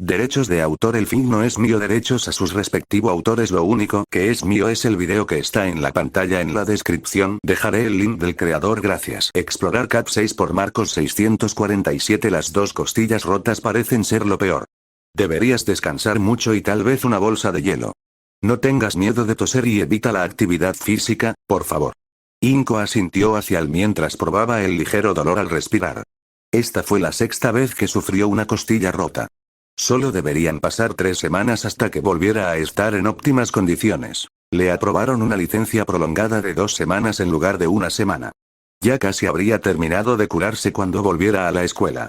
Derechos de autor. El film no es mío. Derechos a sus respectivos autores. Lo único que es mío es el video que está en la pantalla. En la descripción dejaré el link del creador. Gracias. Explorar Cap 6 por Marcos 647. Las dos costillas rotas parecen ser lo peor. Deberías descansar mucho y tal vez una bolsa de hielo. No tengas miedo de toser y evita la actividad física, por favor. Inko asintió hacia él mientras probaba el ligero dolor al respirar. Esta fue la sexta vez que sufrió una costilla rota. Solo deberían pasar 3 semanas hasta que volviera a estar en óptimas condiciones. Le aprobaron una licencia prolongada de 2 semanas en lugar de 1 semana. Ya casi habría terminado de curarse cuando volviera a la escuela.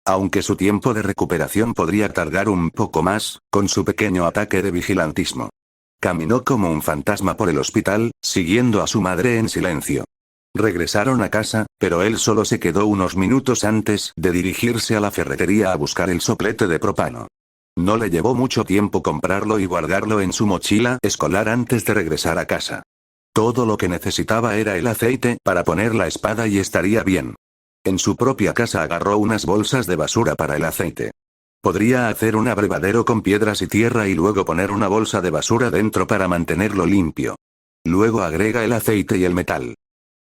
Aunque su tiempo de recuperación podría tardar un poco más, con su pequeño ataque de vigilantismo. Caminó como un fantasma por el hospital, siguiendo a su madre en silencio. Regresaron a casa, pero él solo se quedó unos minutos antes de dirigirse a la ferretería a buscar el soplete de propano. No le llevó mucho tiempo comprarlo y guardarlo en su mochila escolar antes de regresar a casa. Todo lo que necesitaba era el aceite para poner la espada y estaría bien. En su propia casa agarró unas bolsas de basura para el aceite. Podría hacer un abrevadero con piedras y tierra y luego poner una bolsa de basura dentro para mantenerlo limpio. Luego agrega el aceite y el metal.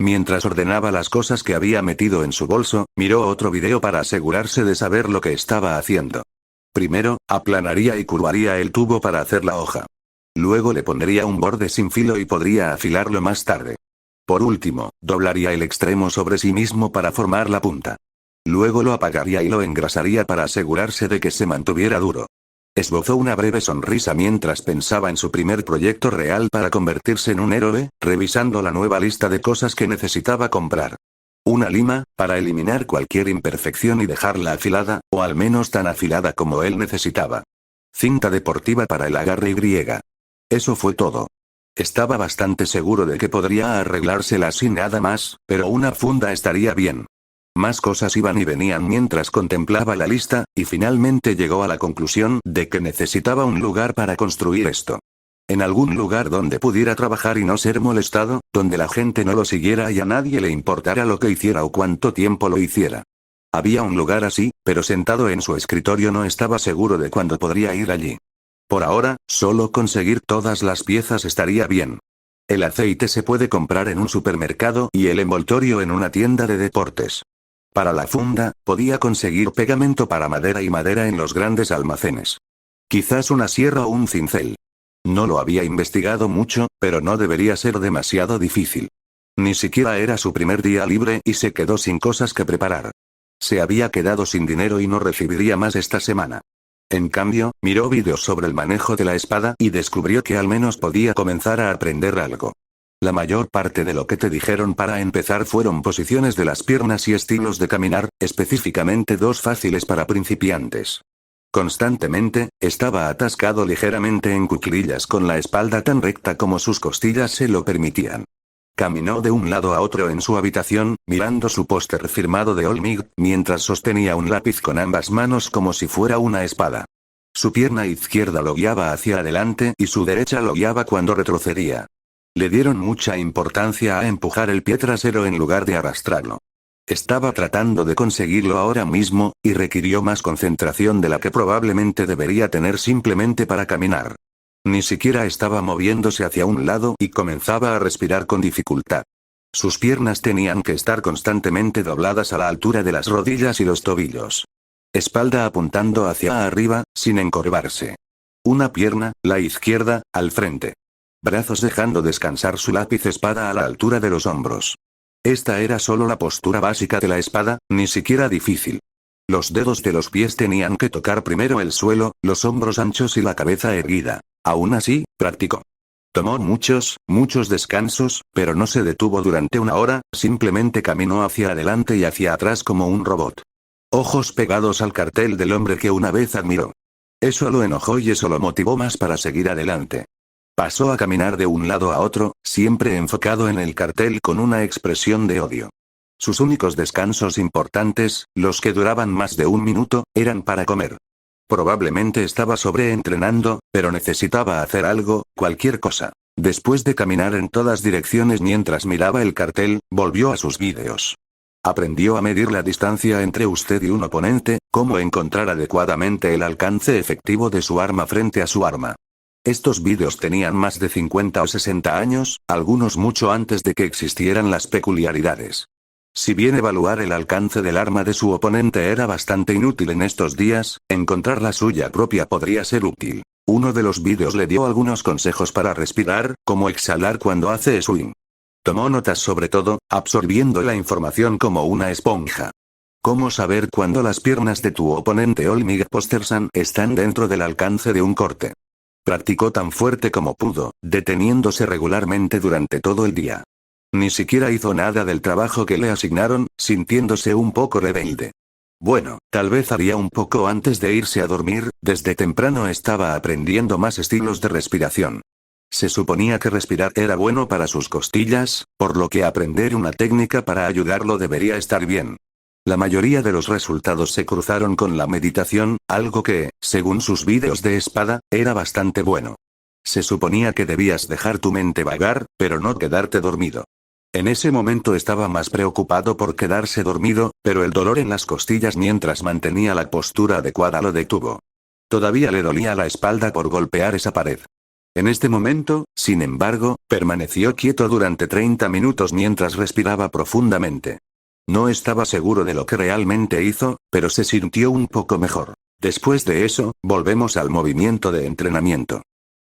Mientras ordenaba las cosas que había metido en su bolso, miró otro video para asegurarse de saber lo que estaba haciendo. Primero, aplanaría y curvaría el tubo para hacer la hoja. Luego le pondría un borde sin filo y podría afilarlo más tarde. Por último, doblaría el extremo sobre sí mismo para formar la punta. Luego lo apagaría y lo engrasaría para asegurarse de que se mantuviera duro. Esbozó una breve sonrisa mientras pensaba en su primer proyecto real para convertirse en un héroe, revisando la nueva lista de cosas que necesitaba comprar. Una lima, para eliminar cualquier imperfección y dejarla afilada, o al menos tan afilada como él necesitaba. Cinta deportiva para el agarre Y. Eso fue todo. Estaba bastante seguro de que podría arreglársela sin nada más, pero una funda estaría bien. Más cosas iban y venían mientras contemplaba la lista, y finalmente llegó a la conclusión de que necesitaba un lugar para construir esto. En algún lugar donde pudiera trabajar y no ser molestado, donde la gente no lo siguiera y a nadie le importara lo que hiciera o cuánto tiempo lo hiciera. Había un lugar así, pero sentado en su escritorio no estaba seguro de cuándo podría ir allí. Por ahora, solo conseguir todas las piezas estaría bien. El aceite se puede comprar en un supermercado y el envoltorio en una tienda de deportes. Para la funda, podía conseguir pegamento para madera y madera en los grandes almacenes. Quizás una sierra o un cincel. No lo había investigado mucho, pero no debería ser demasiado difícil. Ni siquiera era su primer día libre y se quedó sin cosas que preparar. Se había quedado sin dinero y no recibiría más esta semana. En cambio, miró vídeos sobre el manejo de la espada y descubrió que al menos podía comenzar a aprender algo. La mayor parte de lo que te dijeron para empezar fueron posiciones de las piernas y estilos de caminar, específicamente 2 fáciles para principiantes. Constantemente, estaba atascado ligeramente en cuclillas con la espalda tan recta como sus costillas se lo permitían. Caminó de un lado a otro en su habitación, mirando su póster firmado de Olmig, mientras sostenía un lápiz con ambas manos como si fuera una espada. Su pierna izquierda lo guiaba hacia adelante y su derecha lo guiaba cuando retrocedía. Le dieron mucha importancia a empujar el pie trasero en lugar de arrastrarlo. Estaba tratando de conseguirlo ahora mismo, y requirió más concentración de la que probablemente debería tener simplemente para caminar. Ni siquiera estaba moviéndose hacia un lado y comenzaba a respirar con dificultad. Sus piernas tenían que estar constantemente dobladas a la altura de las rodillas y los tobillos. Espalda apuntando hacia arriba, sin encorvarse. Una pierna, la izquierda, al frente. Brazos dejando descansar su lápiz espada a la altura de los hombros. Esta era solo la postura básica de la espada, ni siquiera difícil. Los dedos de los pies tenían que tocar primero el suelo, los hombros anchos y la cabeza erguida. Aún así, practicó. Tomó muchos descansos, pero no se detuvo durante 1 hora, simplemente caminó hacia adelante y hacia atrás como un robot. Ojos pegados al cartel del hombre que una vez admiró. Eso lo enojó y eso lo motivó más para seguir adelante. Pasó a caminar de un lado a otro, siempre enfocado en el cartel con una expresión de odio. Sus únicos descansos importantes, los que duraban más de 1 minuto, eran para comer. Probablemente estaba sobreentrenando, pero necesitaba hacer algo, cualquier cosa. Después de caminar en todas direcciones mientras miraba el cartel, volvió a sus vídeos. Aprendió a medir la distancia entre usted y un oponente, cómo encontrar adecuadamente el alcance efectivo de su arma frente a su arma. Estos vídeos tenían más de 50 o 60 años, algunos mucho antes de que existieran las peculiaridades. Si bien evaluar el alcance del arma de su oponente era bastante inútil en estos días, encontrar la suya propia podría ser útil. Uno de los vídeos le dio algunos consejos para respirar, como exhalar cuando hace swing. Tomó notas sobre todo, absorbiendo la información como una esponja. ¿Cómo saber cuándo las piernas de tu oponente Olmig Postersan están dentro del alcance de un corte? Practicó tan fuerte como pudo, deteniéndose regularmente durante todo el día. Ni siquiera hizo nada del trabajo que le asignaron, sintiéndose un poco rebelde. Bueno, tal vez haría un poco antes de irse a dormir, desde temprano estaba aprendiendo más estilos de respiración. Se suponía que respirar era bueno para sus costillas, por lo que aprender una técnica para ayudarlo debería estar bien. La mayoría de los resultados se cruzaron con la meditación, algo que, según sus vídeos de espada, era bastante bueno. Se suponía que debías dejar tu mente vagar, pero no quedarte dormido. En ese momento estaba más preocupado por quedarse dormido, pero el dolor en las costillas mientras mantenía la postura adecuada lo detuvo. Todavía le dolía la espalda por golpear esa pared. En este momento, sin embargo, permaneció quieto durante 30 minutos mientras respiraba profundamente. No estaba seguro de lo que realmente hizo, pero se sintió un poco mejor. Después de eso, volvemos al movimiento de entrenamiento.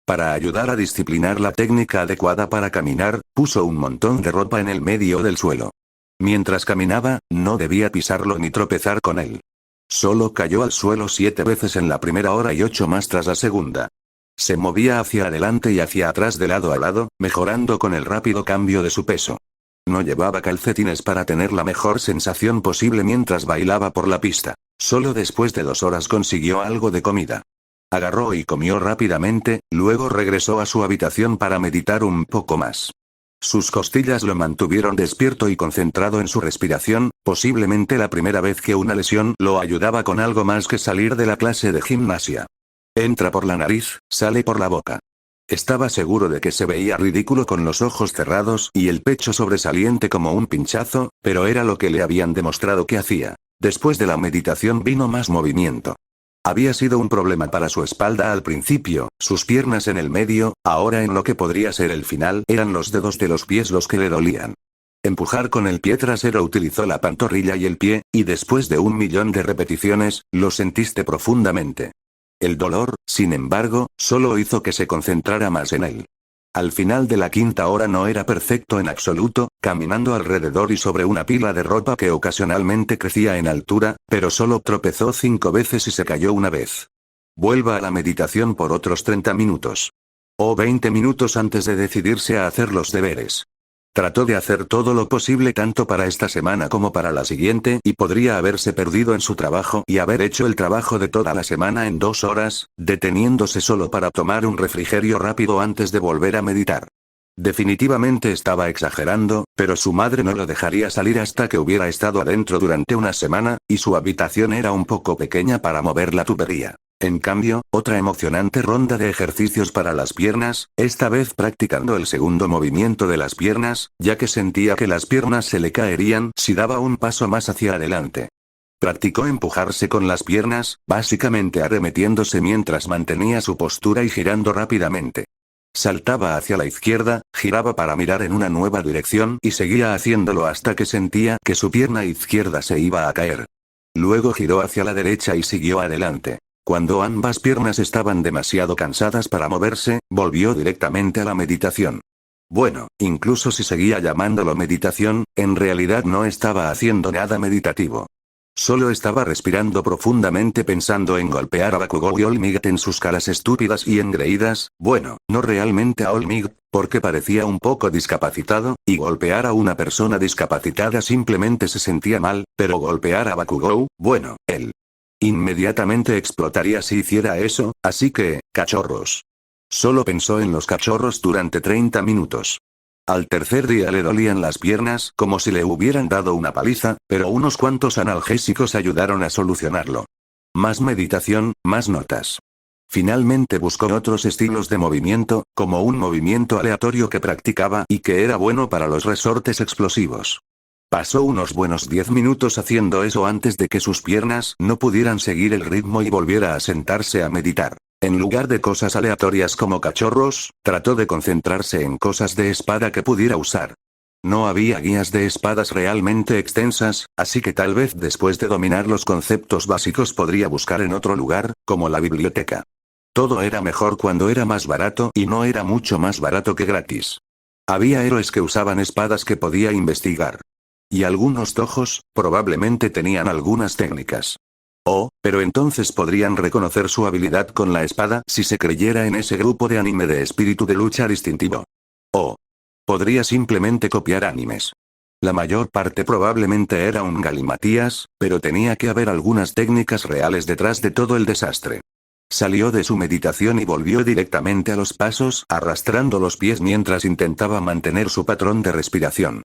Para ayudar a disciplinar la técnica adecuada para caminar, puso un montón de ropa en el medio del suelo. Mientras caminaba, no debía pisarlo ni tropezar con él. Solo cayó al suelo 7 veces en la primera hora y 8 más tras la segunda. Se movía hacia adelante y hacia atrás de lado a lado, mejorando con el rápido cambio de su peso. No llevaba calcetines para tener la mejor sensación posible mientras bailaba por la pista. Solo después de 2 horas consiguió algo de comida. Agarró y comió rápidamente, luego regresó a su habitación para meditar un poco más. Sus costillas lo mantuvieron despierto y concentrado en su respiración, posiblemente la primera vez que una lesión lo ayudaba con algo más que salir de la clase de gimnasia. Entra por la nariz, sale por la boca. Estaba seguro de que se veía ridículo con los ojos cerrados y el pecho sobresaliente como un pinchazo, pero era lo que le habían demostrado que hacía. Después de la meditación vino más movimiento. Había sido un problema para su espalda al principio, sus piernas en el medio, ahora en lo que podría ser el final eran los dedos de los pies los que le dolían. Empujar con el pie trasero utilizó la pantorrilla y el pie, y después de 1.000.000 de repeticiones, lo sentiste profundamente. El dolor, sin embargo, solo hizo que se concentrara más en él. Al final de la 5ª hora no era perfecto en absoluto, caminando alrededor y sobre una pila de ropa que ocasionalmente crecía en altura, pero solo tropezó 5 veces y se cayó una vez. Vuelva a la meditación por otros 30 minutos. O 20 minutos antes de decidirse a hacer los deberes. Trató de hacer todo lo posible tanto para esta semana como para la siguiente y podría haberse perdido en su trabajo y haber hecho el trabajo de toda la semana en 2 horas, deteniéndose solo para tomar un refrigerio rápido antes de volver a meditar. Definitivamente estaba exagerando, pero su madre no lo dejaría salir hasta que hubiera estado adentro durante una semana, y su habitación era un poco pequeña para mover la tubería. En cambio, otra emocionante ronda de ejercicios para las piernas, esta vez practicando el segundo movimiento de las piernas, ya que sentía que las piernas se le caerían si daba un paso más hacia adelante. Practicó empujarse con las piernas, básicamente arremetiéndose mientras mantenía su postura y girando rápidamente. Saltaba hacia la izquierda, giraba para mirar en una nueva dirección y seguía haciéndolo hasta que sentía que su pierna izquierda se iba a caer. Luego giró hacia la derecha y siguió adelante. Cuando ambas piernas estaban demasiado cansadas para moverse, volvió directamente a la meditación. Bueno, incluso si seguía llamándolo meditación, en realidad no estaba haciendo nada meditativo. Solo estaba respirando profundamente pensando en golpear a Bakugou y Olmig en sus caras estúpidas y engreídas, bueno, no realmente a Olmig, porque parecía un poco discapacitado, y golpear a una persona discapacitada simplemente se sentía mal, pero golpear a Bakugou, bueno, él inmediatamente explotaría si hiciera eso, así que, cachorros. Solo pensó en los cachorros durante 30 minutos. Al tercer día le dolían las piernas como si le hubieran dado una paliza, pero unos cuantos analgésicos ayudaron a solucionarlo. Más meditación, más notas. Finalmente buscó otros estilos de movimiento, como un movimiento aleatorio que practicaba y que era bueno para los resortes explosivos. Pasó unos buenos 10 minutos haciendo eso antes de que sus piernas no pudieran seguir el ritmo y volviera a sentarse a meditar. En lugar de cosas aleatorias como cachorros, trató de concentrarse en cosas de espada que pudiera usar. No había guías de espadas realmente extensas, así que tal vez después de dominar los conceptos básicos podría buscar en otro lugar, como la biblioteca. Todo era mejor cuando era más barato y no era mucho más barato que gratis. Había héroes que usaban espadas que podía investigar. Y algunos tojos, probablemente tenían algunas técnicas. Oh, pero entonces podrían reconocer su habilidad con la espada si se creyera en ese grupo de anime de espíritu de lucha distintivo. Oh. Podría simplemente copiar animes. La mayor parte probablemente era un galimatías, pero tenía que haber algunas técnicas reales detrás de todo el desastre. Salió de su meditación y volvió directamente a los pasos, arrastrando los pies mientras intentaba mantener su patrón de respiración.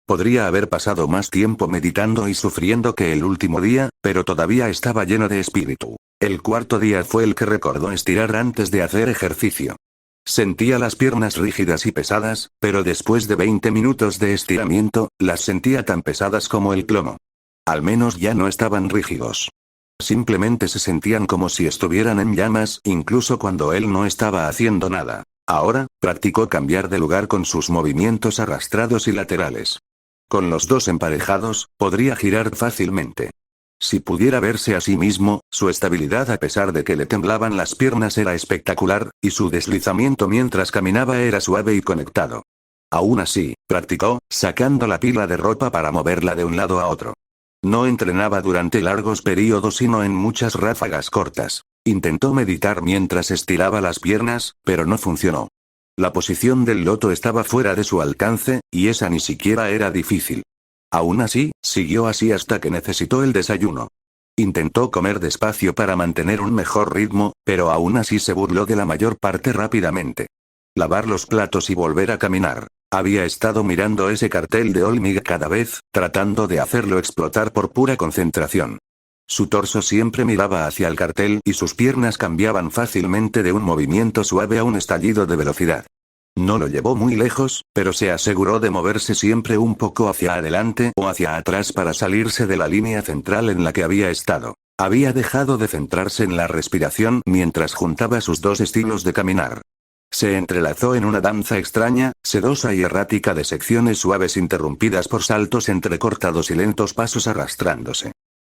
Podría haber pasado más tiempo meditando y sufriendo que el último día, pero todavía estaba lleno de espíritu. El cuarto día fue el que recordó estirar antes de hacer ejercicio. Sentía las piernas rígidas y pesadas, pero después de 20 minutos de estiramiento, las sentía tan pesadas como el plomo. Al menos ya no estaban rígidos. Simplemente se sentían como si estuvieran en llamas, incluso cuando él no estaba haciendo nada. Ahora, practicó cambiar de lugar con sus movimientos arrastrados y laterales. Con los dos emparejados, podría girar fácilmente. Si pudiera verse a sí mismo, su estabilidad a pesar de que le temblaban las piernas era espectacular, y su deslizamiento mientras caminaba era suave y conectado. Aún así, practicó, sacando la pila de ropa para moverla de un lado a otro. No entrenaba durante largos periodos sino en muchas ráfagas cortas. Intentó meditar mientras estiraba las piernas, pero no funcionó. La posición del loto estaba fuera de su alcance, y esa ni siquiera era difícil. Aún así, siguió así hasta que necesitó el desayuno. Intentó comer despacio para mantener un mejor ritmo, pero aún así se burló de la mayor parte rápidamente. Lavar los platos y volver a caminar. Había estado mirando ese cartel de Olmig cada vez, tratando de hacerlo explotar por pura concentración. Su torso siempre miraba hacia el cartel y sus piernas cambiaban fácilmente de un movimiento suave a un estallido de velocidad. No lo llevó muy lejos, pero se aseguró de moverse siempre un poco hacia adelante o hacia atrás para salirse de la línea central en la que había estado. Había dejado de centrarse en la respiración mientras juntaba sus dos estilos de caminar. Se entrelazó en una danza extraña, sedosa y errática de secciones suaves interrumpidas por saltos entrecortados y lentos pasos arrastrándose.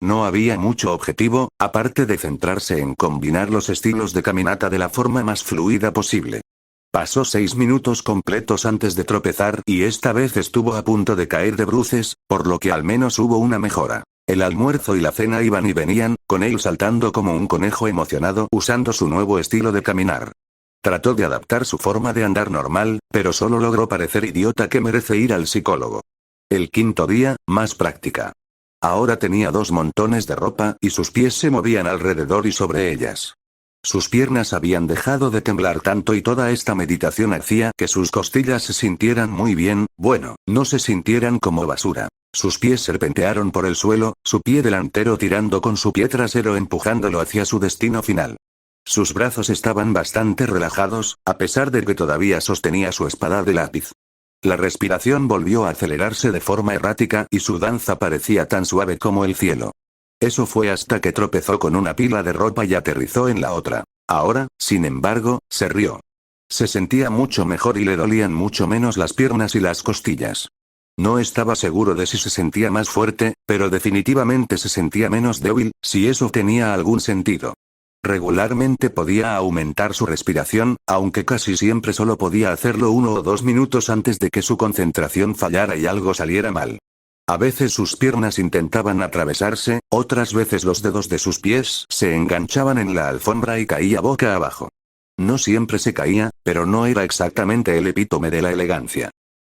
No había mucho objetivo, aparte de centrarse en combinar los estilos de caminata de la forma más fluida posible. Pasó 6 minutos completos antes de tropezar y esta vez estuvo a punto de caer de bruces, por lo que al menos hubo una mejora. El almuerzo y la cena iban y venían, con él saltando como un conejo emocionado usando su nuevo estilo de caminar. Trató de adaptar su forma de andar normal, pero solo logró parecer idiota que merece ir al psicólogo. El quinto día, más práctica. Ahora tenía 2 montones de ropa y sus pies se movían alrededor y sobre ellas. Sus piernas habían dejado de temblar tanto y toda esta meditación hacía que sus costillas se sintieran muy bien, bueno, no se sintieran como basura. Sus pies serpentearon por el suelo, su pie delantero tirando con su pie trasero empujándolo hacia su destino final. Sus brazos estaban bastante relajados, a pesar de que todavía sostenía su espada de lápiz. La respiración volvió a acelerarse de forma errática y su danza parecía tan suave como el cielo. Eso fue hasta que tropezó con una pila de ropa y aterrizó en la otra. Ahora, sin embargo, se rió. Se sentía mucho mejor y le dolían mucho menos las piernas y las costillas. No estaba seguro de si se sentía más fuerte, pero definitivamente se sentía menos débil, si eso tenía algún sentido. Regularmente podía aumentar su respiración, aunque casi siempre solo podía hacerlo 1 o 2 minutos antes de que su concentración fallara y algo saliera mal. A veces sus piernas intentaban atravesarse, otras veces los dedos de sus pies se enganchaban en la alfombra y caía boca abajo. No siempre se caía, pero no era exactamente el epítome de la elegancia.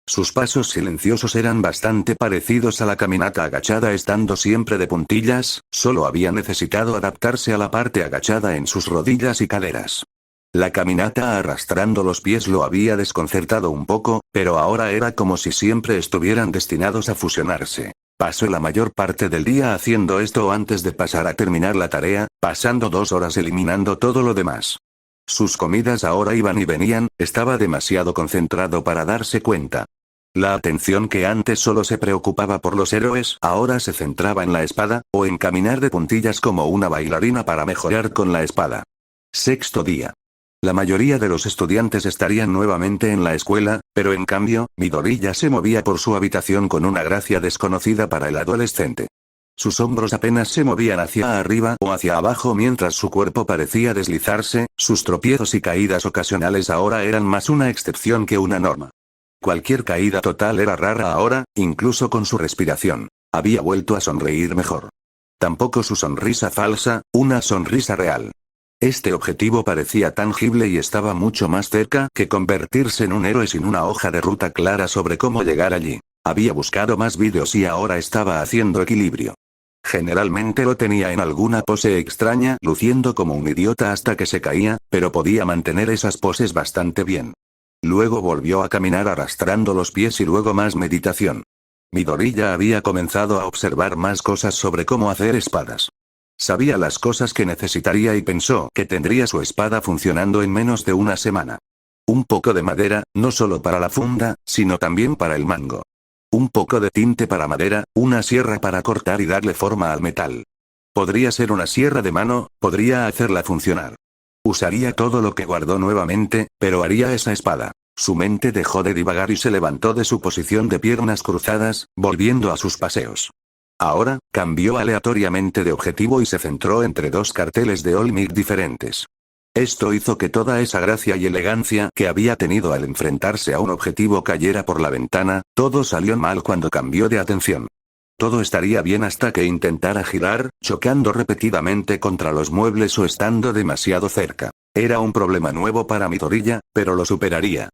Sus pasos silenciosos eran bastante parecidos a la caminata agachada estando siempre de puntillas, solo había necesitado adaptarse a la parte agachada en sus rodillas y caderas. La caminata arrastrando los pies lo había desconcertado un poco, pero ahora era como si siempre estuvieran destinados a fusionarse. Pasó la mayor parte del día haciendo esto antes de pasar a terminar la tarea, pasando 2 horas eliminando todo lo demás. Sus comidas ahora iban y venían, estaba demasiado concentrado para darse cuenta. La atención que antes solo se preocupaba por los héroes, ahora se centraba en la espada, o en caminar de puntillas como una bailarina para mejorar con la espada. Sexto día. La mayoría de los estudiantes estarían nuevamente en la escuela, pero en cambio, Midoriya se movía por su habitación con una gracia desconocida para el adolescente. Sus hombros apenas se movían hacia arriba o hacia abajo mientras su cuerpo parecía deslizarse, sus tropiezos y caídas ocasionales ahora eran más una excepción que una norma. Cualquier caída total era rara ahora, incluso con su respiración. Había vuelto a sonreír mejor. Tampoco su sonrisa falsa, una sonrisa real. Este objetivo parecía tangible y estaba mucho más cerca que convertirse en un héroe sin una hoja de ruta clara sobre cómo llegar allí. Había buscado más vídeos y ahora estaba haciendo equilibrio. Generalmente lo tenía en alguna pose extraña, luciendo como un idiota hasta que se caía, pero podía mantener esas poses bastante bien. Luego volvió a caminar arrastrando los pies y luego más meditación. Midoriya había comenzado a observar más cosas sobre cómo hacer espadas. Sabía las cosas que necesitaría y pensó que tendría su espada funcionando en menos de una semana. Un poco de madera, no solo para la funda, sino también para el mango. Un poco de tinte para madera, una sierra para cortar y darle forma al metal. Podría ser una sierra de mano, podría hacerla funcionar. Usaría todo lo que guardó nuevamente, pero haría esa espada. Su mente dejó de divagar y se levantó de su posición de piernas cruzadas, volviendo a sus paseos. Ahora, cambió aleatoriamente de objetivo y se centró entre dos carteles de All Might diferentes. Esto hizo que toda esa gracia y elegancia que había tenido al enfrentarse a un objetivo cayera por la ventana. Todo salió mal cuando cambió de atención. Todo estaría bien hasta que intentara girar, chocando repetidamente contra los muebles o estando demasiado cerca. Era un problema nuevo para Midoriya, pero lo superaría.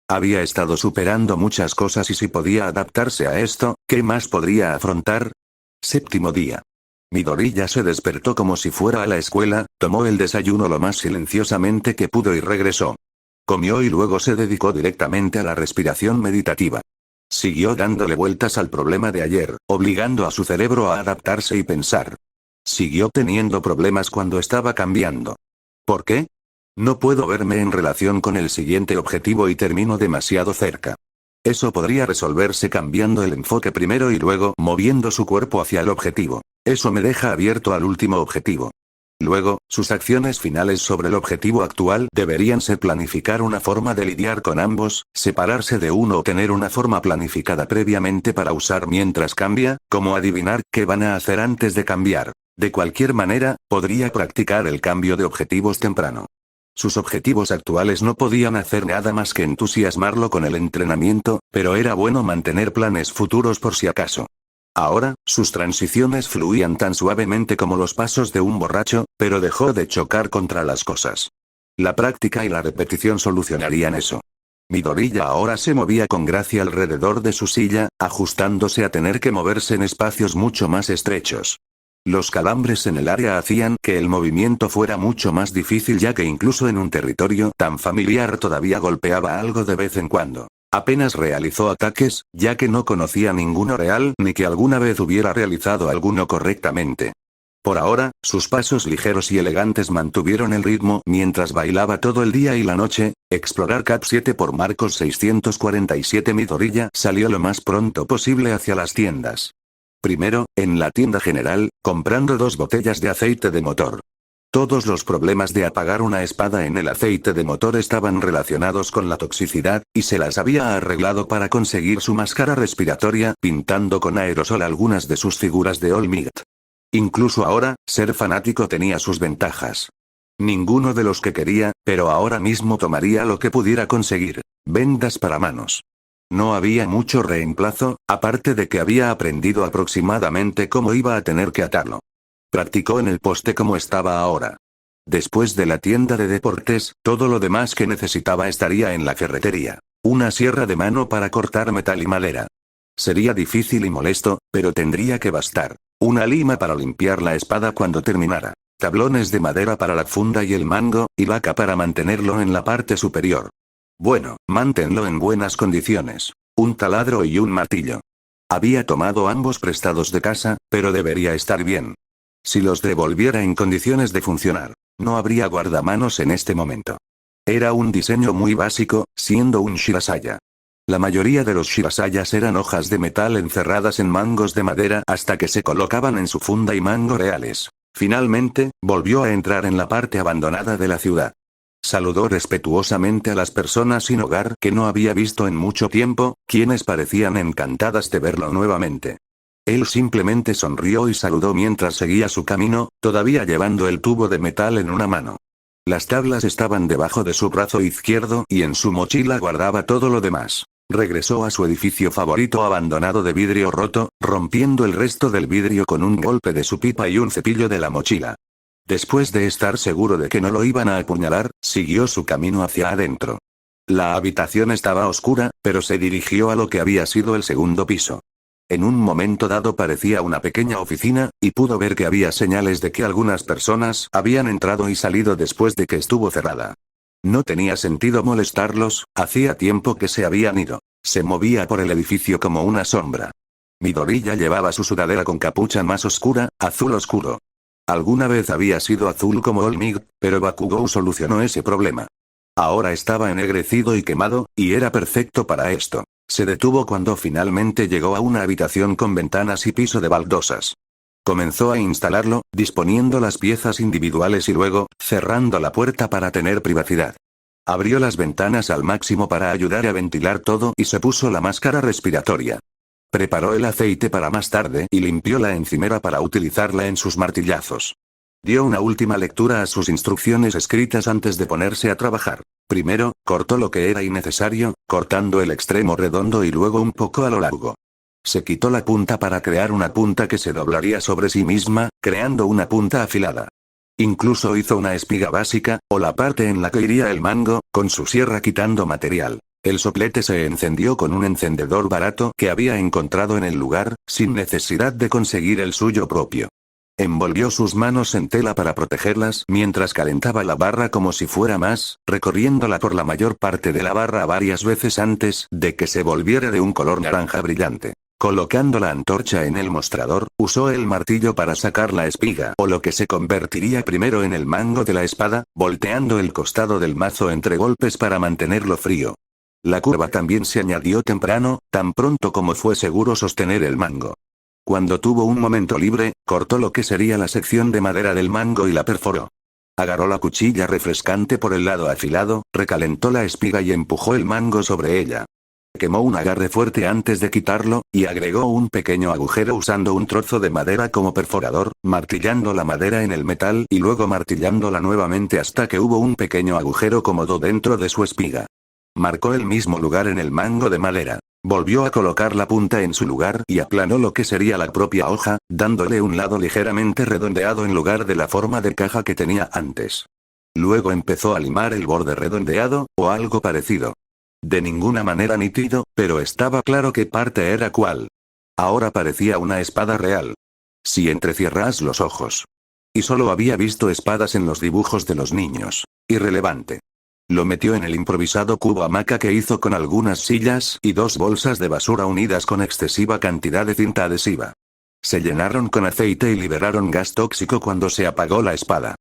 Había estado superando muchas cosas y si podía adaptarse a esto, ¿qué más podría afrontar? Séptimo día. Midoriya se despertó como si fuera a la escuela, tomó el desayuno lo más silenciosamente que pudo y regresó. Comió y luego se dedicó directamente a la respiración meditativa. Siguió dándole vueltas al problema de ayer, obligando a su cerebro a adaptarse y pensar. Siguió teniendo problemas cuando estaba cambiando. ¿Por qué? No puedo verme en relación con el siguiente objetivo y termino demasiado cerca. Eso podría resolverse cambiando el enfoque primero y luego moviendo su cuerpo hacia el objetivo. Eso me deja abierto al último objetivo. Luego, sus acciones finales sobre el objetivo actual deberían ser planificar una forma de lidiar con ambos, separarse de uno o tener una forma planificada previamente para usar mientras cambia, como adivinar qué van a hacer antes de cambiar. De cualquier manera, podría practicar el cambio de objetivos temprano. Sus objetivos actuales no podían hacer nada más que entusiasmarlo con el entrenamiento, pero era bueno mantener planes futuros por si acaso. Ahora, sus transiciones fluían tan suavemente como los pasos de un borracho, pero dejó de chocar contra las cosas. La práctica y la repetición solucionarían eso. Midoriya ahora se movía con gracia alrededor de su silla, ajustándose a tener que moverse en espacios mucho más estrechos. Los calambres en el área hacían que el movimiento fuera mucho más difícil ya que incluso en un territorio tan familiar todavía golpeaba algo de vez en cuando. Apenas realizó ataques, ya que no conocía ninguno real ni que alguna vez hubiera realizado alguno correctamente. Por ahora, sus pasos ligeros y elegantes mantuvieron el ritmo mientras bailaba todo el día y la noche. Explorar Cap 7 por Marcos 647. Midoriya salió lo más pronto posible hacia las tiendas. Primero, en la tienda general, comprando 2 botellas de aceite de motor. Todos los problemas de apagar una espada en el aceite de motor estaban relacionados con la toxicidad, y se las había arreglado para conseguir su máscara respiratoria, pintando con aerosol algunas de sus figuras de All Might. Incluso ahora, ser fanático tenía sus ventajas. Ninguno de los que quería, pero ahora mismo tomaría lo que pudiera conseguir. Vendas para manos. No había mucho reemplazo, aparte de que había aprendido aproximadamente cómo iba a tener que atarlo. Practicó en el poste como estaba ahora. Después de la tienda de deportes, todo lo demás que necesitaba estaría en la ferretería. Una sierra de mano para cortar metal y madera. Sería difícil y molesto, pero tendría que bastar. Una lima para limpiar la espada cuando terminara. Tablones de madera para la funda y el mango, y laca para mantenerlo en la parte superior. Bueno, manténlo en buenas condiciones. Un taladro y un martillo. Había tomado ambos prestados de casa, pero debería estar bien. Si los devolviera en condiciones de funcionar, no habría guardamanos en este momento. Era un diseño muy básico, siendo un Shirasaya. La mayoría de los shirasayas eran hojas de metal encerradas en mangos de madera hasta que se colocaban en su funda y mango reales. Finalmente, volvió a entrar en la parte abandonada de la ciudad. Saludó respetuosamente a las personas sin hogar que no había visto en mucho tiempo, quienes parecían encantadas de verlo nuevamente. Él simplemente sonrió y saludó mientras seguía su camino, todavía llevando el tubo de metal en una mano. Las tablas estaban debajo de su brazo izquierdo y en su mochila guardaba todo lo demás. Regresó a su edificio favorito abandonado de vidrio roto, rompiendo el resto del vidrio con un golpe de su pipa y un cepillo de la mochila. Después de estar seguro de que no lo iban a apuñalar, siguió su camino hacia adentro. La habitación estaba oscura, pero se dirigió a lo que había sido el segundo piso. En un momento dado parecía una pequeña oficina, y pudo ver que había señales de que algunas personas habían entrado y salido después de que estuvo cerrada. No tenía sentido molestarlos, hacía tiempo que se habían ido. Se movía por el edificio como una sombra. Midoriya llevaba su sudadera con capucha más oscura, azul oscuro. Alguna vez había sido azul como All Might, pero Bakugou solucionó ese problema. Ahora estaba ennegrecido y quemado, y era perfecto para esto. Se detuvo cuando finalmente llegó a una habitación con ventanas y piso de baldosas. Comenzó a instalarlo, disponiendo las piezas individuales y luego, cerrando la puerta para tener privacidad. Abrió las ventanas al máximo para ayudar a ventilar todo y se puso la máscara respiratoria. Preparó el aceite para más tarde y limpió la encimera para utilizarla en sus martillazos. Dio una última lectura a sus instrucciones escritas antes de ponerse a trabajar. Primero, cortó lo que era innecesario, cortando el extremo redondo y luego un poco a lo largo. Se quitó la punta para crear una punta que se doblaría sobre sí misma, creando una punta afilada. Incluso hizo una espiga básica, o la parte en la que iría el mango, con su sierra quitando material. El soplete se encendió con un encendedor barato que había encontrado en el lugar, sin necesidad de conseguir el suyo propio. Envolvió sus manos en tela para protegerlas mientras calentaba la barra como si fuera más, recorriéndola por la mayor parte de la barra varias veces antes de que se volviera de un color naranja brillante. Colocando la antorcha en el mostrador, usó el martillo para sacar la espiga o lo que se convertiría primero en el mango de la espada, volteando el costado del mazo entre golpes para mantenerlo frío. La curva también se añadió temprano, tan pronto como fue seguro sostener el mango. Cuando tuvo un momento libre, cortó lo que sería la sección de madera del mango y la perforó. Agarró la cuchilla refrescante por el lado afilado, recalentó la espiga y empujó el mango sobre ella. Quemó un agarre fuerte antes de quitarlo, y agregó un pequeño agujero usando un trozo de madera como perforador, martillando la madera en el metal y luego martillándola nuevamente hasta que hubo un pequeño agujero cómodo dentro de su espiga. Marcó el mismo lugar en el mango de madera. Volvió a colocar la punta en su lugar y aplanó lo que sería la propia hoja, dándole un lado ligeramente redondeado en lugar de la forma de caja que tenía antes. Luego empezó a limar el borde redondeado, o algo parecido. De ninguna manera nítido, pero estaba claro qué parte era cuál. Ahora parecía una espada real. Si entrecierras los ojos. Y solo había visto espadas en los dibujos de los niños. Irrelevante. Lo metió en el improvisado cubo hamaca que hizo con algunas sillas y dos bolsas de basura unidas con excesiva cantidad de cinta adhesiva. Se llenaron con aceite y liberaron gas tóxico cuando se apagó la espada.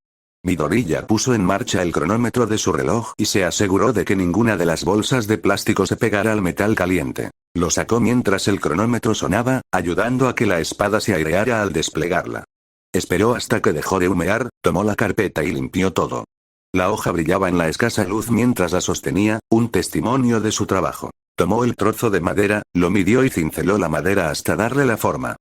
Midoriya puso en marcha el cronómetro de su reloj y se aseguró de que ninguna de las bolsas de plástico se pegara al metal caliente. Lo sacó mientras el cronómetro sonaba, ayudando a que la espada se aireara al desplegarla. Esperó hasta que dejó de humear, tomó la carpeta y limpió todo. La hoja brillaba en la escasa luz mientras la sostenía, un testimonio de su trabajo. Tomó el trozo de madera, lo midió y cinceló la madera hasta darle la forma.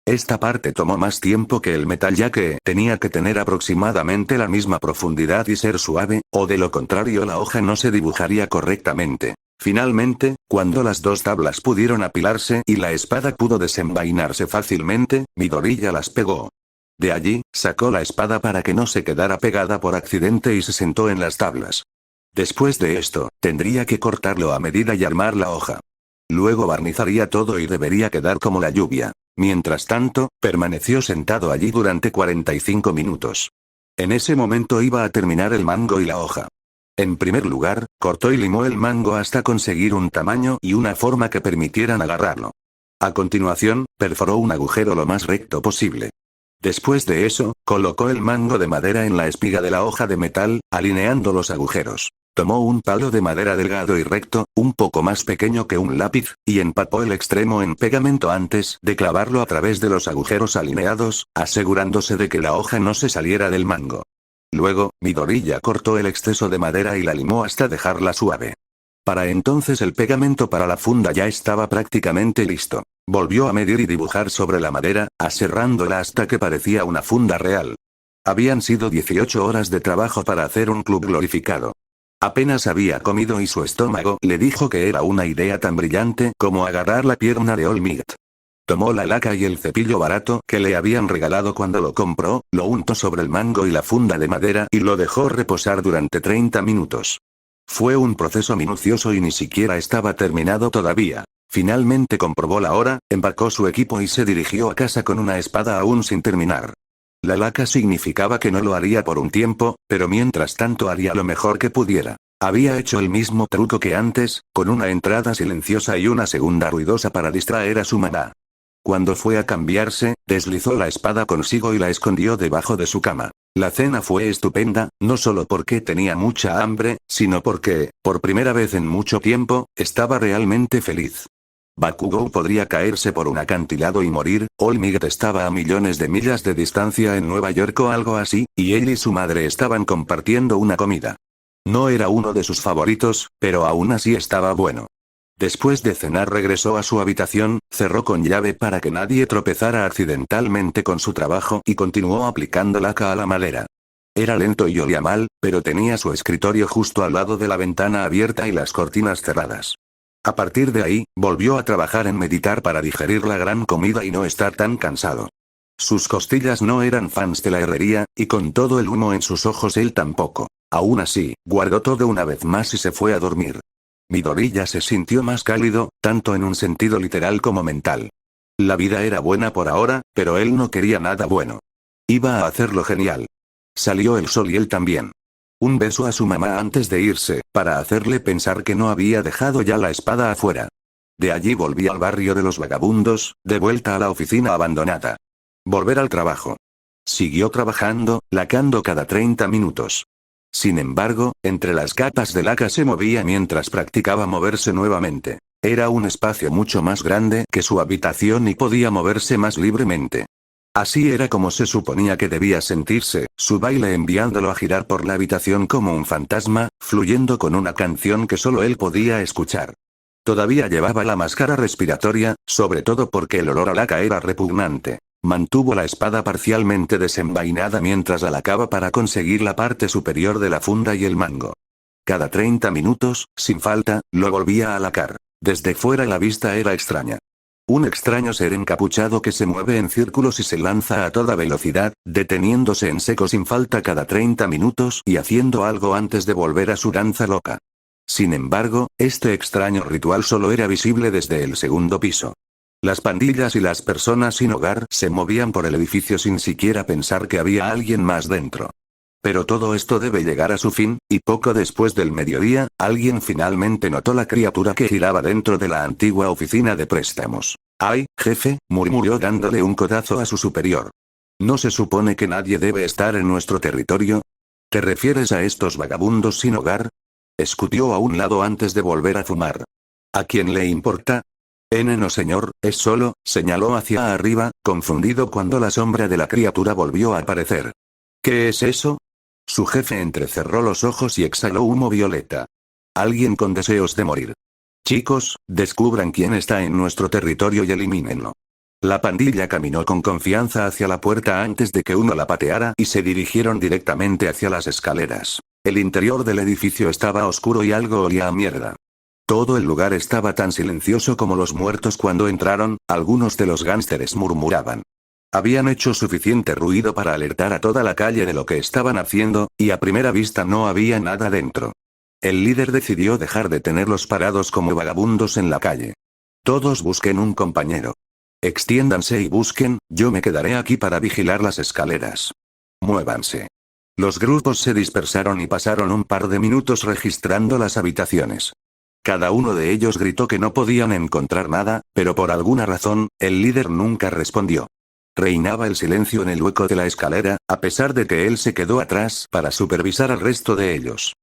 Esta parte tomó más tiempo que el metal ya que tenía que tener aproximadamente la misma profundidad y ser suave, o de lo contrario la hoja no se dibujaría correctamente. Finalmente, cuando las dos tablas pudieron apilarse y la espada pudo desenvainarse fácilmente, Midoriya las pegó. De allí, sacó la espada para que no se quedara pegada por accidente y se sentó en las tablas. Después de esto, tendría que cortarlo a medida y armar la hoja. Luego barnizaría todo y debería quedar como la lluvia. Mientras tanto, permaneció sentado allí durante 45 minutos. En ese momento iba a terminar el mango y la hoja. En primer lugar, cortó y limó el mango hasta conseguir un tamaño y una forma que permitieran agarrarlo. A continuación, perforó un agujero lo más recto posible. Después de eso, colocó el mango de madera en la espiga de la hoja de metal, alineando los agujeros. Tomó un palo de madera delgado y recto, un poco más pequeño que un lápiz, y empapó el extremo en pegamento antes de clavarlo a través de los agujeros alineados, asegurándose de que la hoja no se saliera del mango. Luego, Midoriya cortó el exceso de madera y la limó hasta dejarla suave. Para entonces el pegamento para la funda ya estaba prácticamente listo. Volvió a medir y dibujar sobre la madera, aserrándola hasta que parecía una funda real. Habían sido 18 horas de trabajo para hacer un club glorificado. Apenas había comido y su estómago le dijo que era una idea tan brillante como agarrar la pierna de All Might. Tomó la laca y el cepillo barato que le habían regalado cuando lo compró, lo untó sobre el mango y la funda de madera y lo dejó reposar durante 30 minutos. Fue un proceso minucioso y ni siquiera estaba terminado todavía. Finalmente comprobó la hora, empacó su equipo y se dirigió a casa con una espada aún sin terminar. La laca significaba que no lo haría por un tiempo, pero mientras tanto haría lo mejor que pudiera. Había hecho el mismo truco que antes, con una entrada silenciosa y una segunda ruidosa para distraer a su mamá. Cuando fue a cambiarse, deslizó la espada consigo y la escondió debajo de su cama. La cena fue estupenda, no solo porque tenía mucha hambre, sino porque, por primera vez en mucho tiempo, estaba realmente feliz. Bakugou podría caerse por un acantilado y morir, All Might estaba a millones de millas de distancia en Nueva York o algo así, y él y su madre estaban compartiendo una comida. No era uno de sus favoritos, pero aún así estaba bueno. Después de cenar regresó a su habitación, cerró con llave para que nadie tropezara accidentalmente con su trabajo y continuó aplicando laca a la madera. Era lento y olía mal, pero tenía su escritorio justo al lado de la ventana abierta y las cortinas cerradas. A partir de ahí, volvió a trabajar en meditar para digerir la gran comida y no estar tan cansado. Sus costillas no eran fans de la herrería, y con todo el humo en sus ojos él tampoco. Aún así, guardó todo una vez más y se fue a dormir. Midoriya se sintió más cálido, tanto en un sentido literal como mental. La vida era buena por ahora, pero él no quería nada bueno. Iba a hacerlo genial. Salió el sol y él también. Un beso a su mamá antes de irse, para hacerle pensar que no había dejado ya la espada afuera. De allí volví al barrio de los vagabundos, de vuelta a la oficina abandonada. Volver al trabajo. Siguió trabajando, lacando cada 30 minutos. Sin embargo, entre las capas de laca se movía mientras practicaba moverse nuevamente. Era un espacio mucho más grande que su habitación y podía moverse más libremente. Así era como se suponía que debía sentirse, su baile enviándolo a girar por la habitación como un fantasma, fluyendo con una canción que solo él podía escuchar. Todavía llevaba la máscara respiratoria, sobre todo porque el olor a laca era repugnante. Mantuvo la espada parcialmente desenvainada mientras alacaba para conseguir la parte superior de la funda y el mango. Cada 30 minutos, sin falta, lo volvía a alacar. Desde fuera la vista era extraña. Un extraño ser encapuchado que se mueve en círculos y se lanza a toda velocidad, deteniéndose en seco sin falta cada 30 minutos y haciendo algo antes de volver a su danza loca. Sin embargo, este extraño ritual solo era visible desde el segundo piso. Las pandillas y las personas sin hogar se movían por el edificio sin siquiera pensar que había alguien más dentro. Pero todo esto debe llegar a su fin, y poco después del mediodía, alguien finalmente notó la criatura que giraba dentro de la antigua oficina de préstamos. «¡Ay, jefe!», murmuró dándole un codazo a su superior. «¿No se supone que nadie debe estar en nuestro territorio? ¿Te refieres a estos vagabundos sin hogar?», escutió a un lado antes de volver a fumar. «¿A quién le importa?». «No señor, es solo», señaló hacia arriba, confundido cuando la sombra de la criatura volvió a aparecer. «¿Qué es eso?». Su jefe entrecerró los ojos y exhaló humo violeta. «Alguien con deseos de morir. Chicos, descubran quién está en nuestro territorio y elimínenlo». La pandilla caminó con confianza hacia la puerta antes de que uno la pateara y se dirigieron directamente hacia las escaleras. El interior del edificio estaba oscuro y algo olía a mierda. Todo el lugar estaba tan silencioso como los muertos cuando entraron, algunos de los gánsteres murmuraban. Habían hecho suficiente ruido para alertar a toda la calle de lo que estaban haciendo, y a primera vista no había nada dentro. El líder decidió dejar de tenerlos parados como vagabundos en la calle. «Todos busquen un compañero. Extiéndanse y busquen, yo me quedaré aquí para vigilar las escaleras. Muévanse». Los grupos se dispersaron y pasaron un par de minutos registrando las habitaciones. Cada uno de ellos gritó que no podían encontrar nada, pero por alguna razón, el líder nunca respondió. Reinaba el silencio en el hueco de la escalera, a pesar de que él se quedó atrás para supervisar al resto de ellos.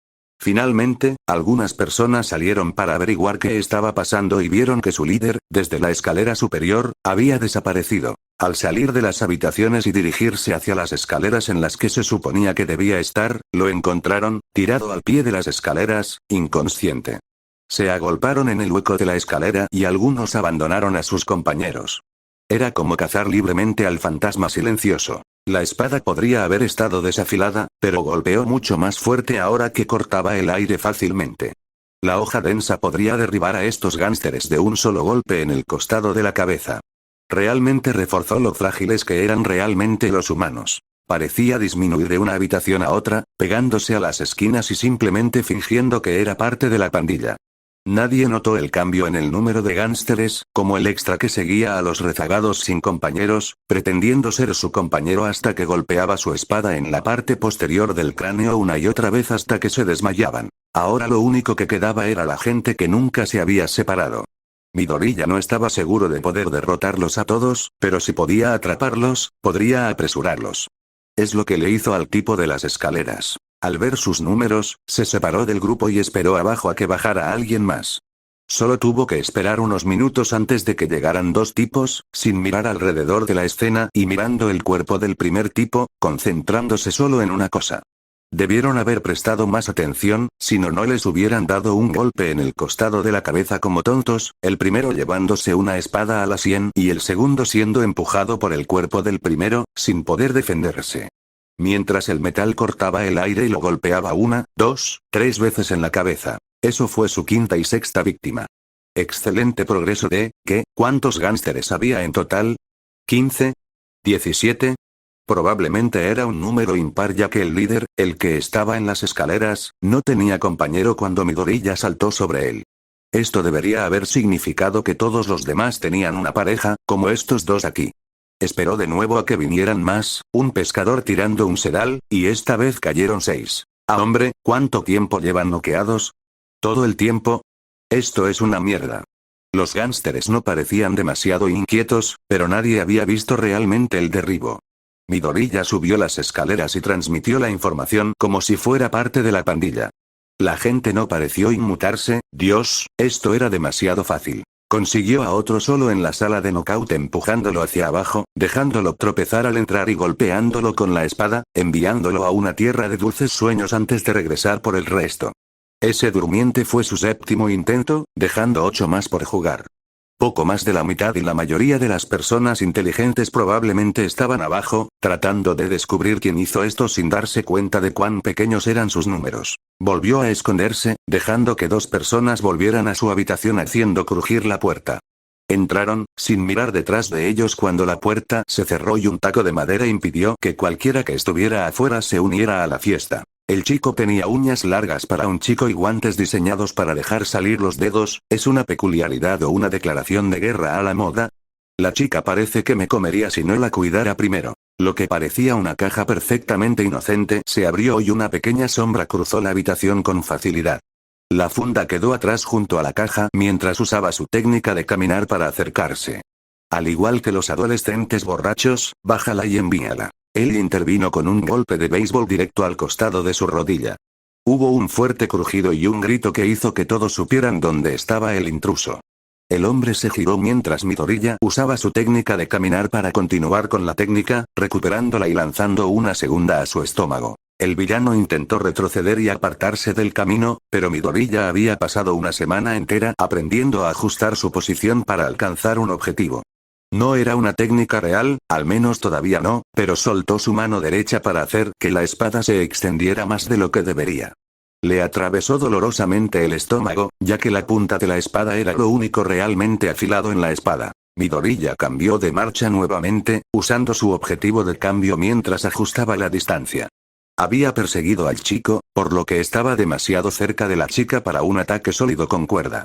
Finalmente, algunas personas salieron para averiguar qué estaba pasando y vieron que su líder, desde la escalera superior, había desaparecido. Al salir de las habitaciones y dirigirse hacia las escaleras en las que se suponía que debía estar, lo encontraron, tirado al pie de las escaleras, inconsciente. Se agolparon en el hueco de la escalera y algunos abandonaron a sus compañeros. Era como cazar libremente al fantasma silencioso. La espada podría haber estado desafilada, pero golpeó mucho más fuerte ahora que cortaba el aire fácilmente. La hoja densa podría derribar a estos gánsteres de un solo golpe en el costado de la cabeza. Realmente reforzó lo frágiles que eran realmente los humanos. Parecía disminuir de una habitación a otra, pegándose a las esquinas y simplemente fingiendo que era parte de la pandilla. Nadie notó el cambio en el número de gánsteres, como el extra que seguía a los rezagados sin compañeros, pretendiendo ser su compañero hasta que golpeaba su espada en la parte posterior del cráneo una y otra vez hasta que se desmayaban. Ahora lo único que quedaba era la gente que nunca se había separado. Midori ya no estaba seguro de poder derrotarlos a todos, pero si podía atraparlos, podría apresurarlos. Es lo que le hizo al tipo de las escaleras. Al ver sus números, se separó del grupo y esperó abajo a que bajara alguien más. Solo tuvo que esperar unos minutos antes de que llegaran dos tipos, sin mirar alrededor de la escena y mirando el cuerpo del primer tipo, concentrándose solo en una cosa. Debieron haber prestado más atención, si no les hubieran dado un golpe en el costado de la cabeza como tontos, el primero llevándose una espada a la sien y el segundo siendo empujado por el cuerpo del primero, sin poder defenderse. Mientras el metal cortaba el aire y lo golpeaba una, dos, tres veces en la cabeza. Eso fue su quinta y sexta víctima. Excelente progreso de, ¿qué? ¿Cuántos gánsteres había en total? ¿15? ¿17? Probablemente era un número impar ya que el líder, el que estaba en las escaleras, no tenía compañero cuando Midori ya saltó sobre él. Esto debería haber significado que todos los demás tenían una pareja, como estos dos aquí. Esperó de nuevo a que vinieran más, un pescador tirando un sedal, y esta vez cayeron 6. Ah, hombre, ¿cuánto tiempo llevan noqueados? ¿Todo el tiempo? Esto es una mierda. Los gánsteres no parecían demasiado inquietos, pero nadie había visto realmente el derribo. Midori ya subió las escaleras y transmitió la información como si fuera parte de la pandilla. La gente no pareció inmutarse, Dios, esto era demasiado fácil. Consiguió a otro solo en la sala de nocaut empujándolo hacia abajo, dejándolo tropezar al entrar y golpeándolo con la espada, enviándolo a una tierra de dulces sueños antes de regresar por el resto. Ese durmiente fue su séptimo intento, dejando 8 más por jugar. Poco más de la mitad y la mayoría de las personas inteligentes probablemente estaban abajo, tratando de descubrir quién hizo esto sin darse cuenta de cuán pequeños eran sus números. Volvió a esconderse, dejando que 2 personas volvieran a su habitación haciendo crujir la puerta. Entraron, sin mirar detrás de ellos cuando la puerta se cerró y un taco de madera impidió que cualquiera que estuviera afuera se uniera a la fiesta. El chico tenía uñas largas para un chico y guantes diseñados para dejar salir los dedos, ¿es una peculiaridad o una declaración de guerra a la moda? La chica parece que me comería si no la cuidara primero. Lo que parecía una caja perfectamente inocente se abrió y una pequeña sombra cruzó la habitación con facilidad. La funda quedó atrás junto a la caja mientras usaba su técnica de caminar para acercarse. Al igual que los adolescentes borrachos, bájala y envíala. Él intervino con un golpe de béisbol directo al costado de su rodilla. Hubo un fuerte crujido y un grito que hizo que todos supieran dónde estaba el intruso. El hombre se giró mientras Midoriya usaba su técnica de caminar para continuar con la técnica, recuperándola y lanzando una segunda a su estómago. El villano intentó retroceder y apartarse del camino, pero Midoriya había pasado una semana entera aprendiendo a ajustar su posición para alcanzar un objetivo. No era una técnica real, al menos todavía no, pero soltó su mano derecha para hacer que la espada se extendiera más de lo que debería. Le atravesó dolorosamente el estómago, ya que la punta de la espada era lo único realmente afilado en la espada. Midoriya cambió de marcha nuevamente, usando su objetivo de cambio mientras ajustaba la distancia. Había perseguido al chico, por lo que estaba demasiado cerca de la chica para un ataque sólido con cuerda.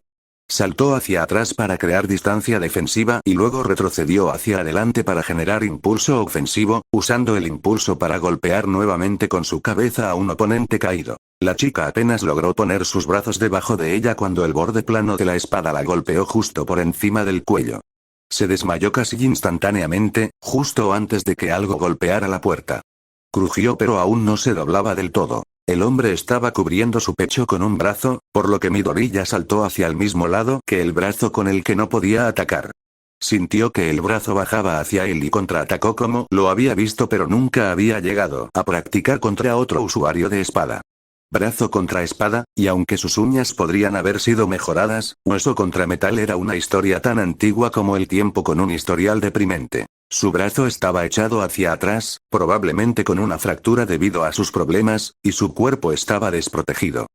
Saltó hacia atrás para crear distancia defensiva y luego retrocedió hacia adelante para generar impulso ofensivo, usando el impulso para golpear nuevamente con su cabeza a un oponente caído. La chica apenas logró poner sus brazos debajo de ella cuando el borde plano de la espada la golpeó justo por encima del cuello. Se desmayó casi instantáneamente, justo antes de que algo golpeara la puerta. Crujió pero aún no se doblaba del todo. El hombre estaba cubriendo su pecho con un brazo, por lo que Midoriya saltó hacia el mismo lado que el brazo con el que no podía atacar. Sintió que el brazo bajaba hacia él y contraatacó como lo había visto pero nunca había llegado a practicar contra otro usuario de espada. Brazo contra espada, y aunque sus uñas podrían haber sido mejoradas, hueso contra metal era una historia tan antigua como el tiempo con un historial deprimente. Su brazo estaba echado hacia atrás, probablemente con una fractura debido a sus problemas, y su cuerpo estaba desprotegido.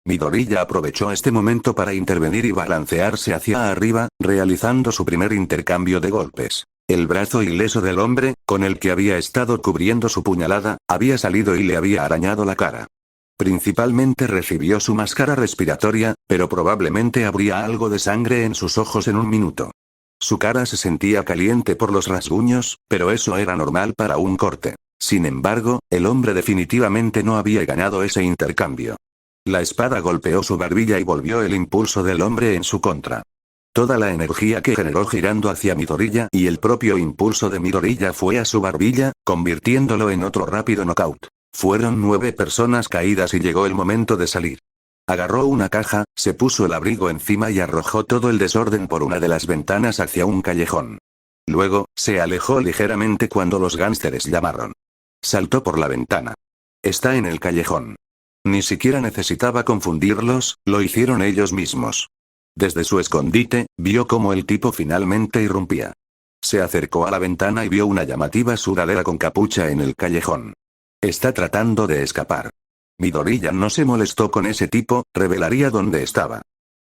Midoriya aprovechó este momento para intervenir y balancearse hacia arriba, realizando su primer intercambio de golpes. El brazo ileso del hombre, con el que había estado cubriendo su puñalada, había salido y le había arañado la cara. Principalmente recibió su máscara respiratoria, pero probablemente habría algo de sangre en sus ojos en un minuto. Su cara se sentía caliente por los rasguños, pero eso era normal para un corte. Sin embargo, el hombre definitivamente no había ganado ese intercambio. La espada golpeó su barbilla y volvió el impulso del hombre en su contra. Toda la energía que generó girando hacia Midoriya y el propio impulso de Midoriya fue a su barbilla, convirtiéndolo en otro rápido knockout. Fueron 9 personas caídas y llegó el momento de salir. Agarró una caja, se puso el abrigo encima y arrojó todo el desorden por una de las ventanas hacia un callejón. Luego, se alejó ligeramente cuando los gánsteres llamaron. Saltó por la ventana. Está en el callejón. Ni siquiera necesitaba confundirlos, lo hicieron ellos mismos. Desde su escondite, vio cómo el tipo finalmente irrumpía. Se acercó a la ventana y vio una llamativa sudadera con capucha en el callejón. Está tratando de escapar. Midoriya no se molestó con ese tipo, revelaría dónde estaba.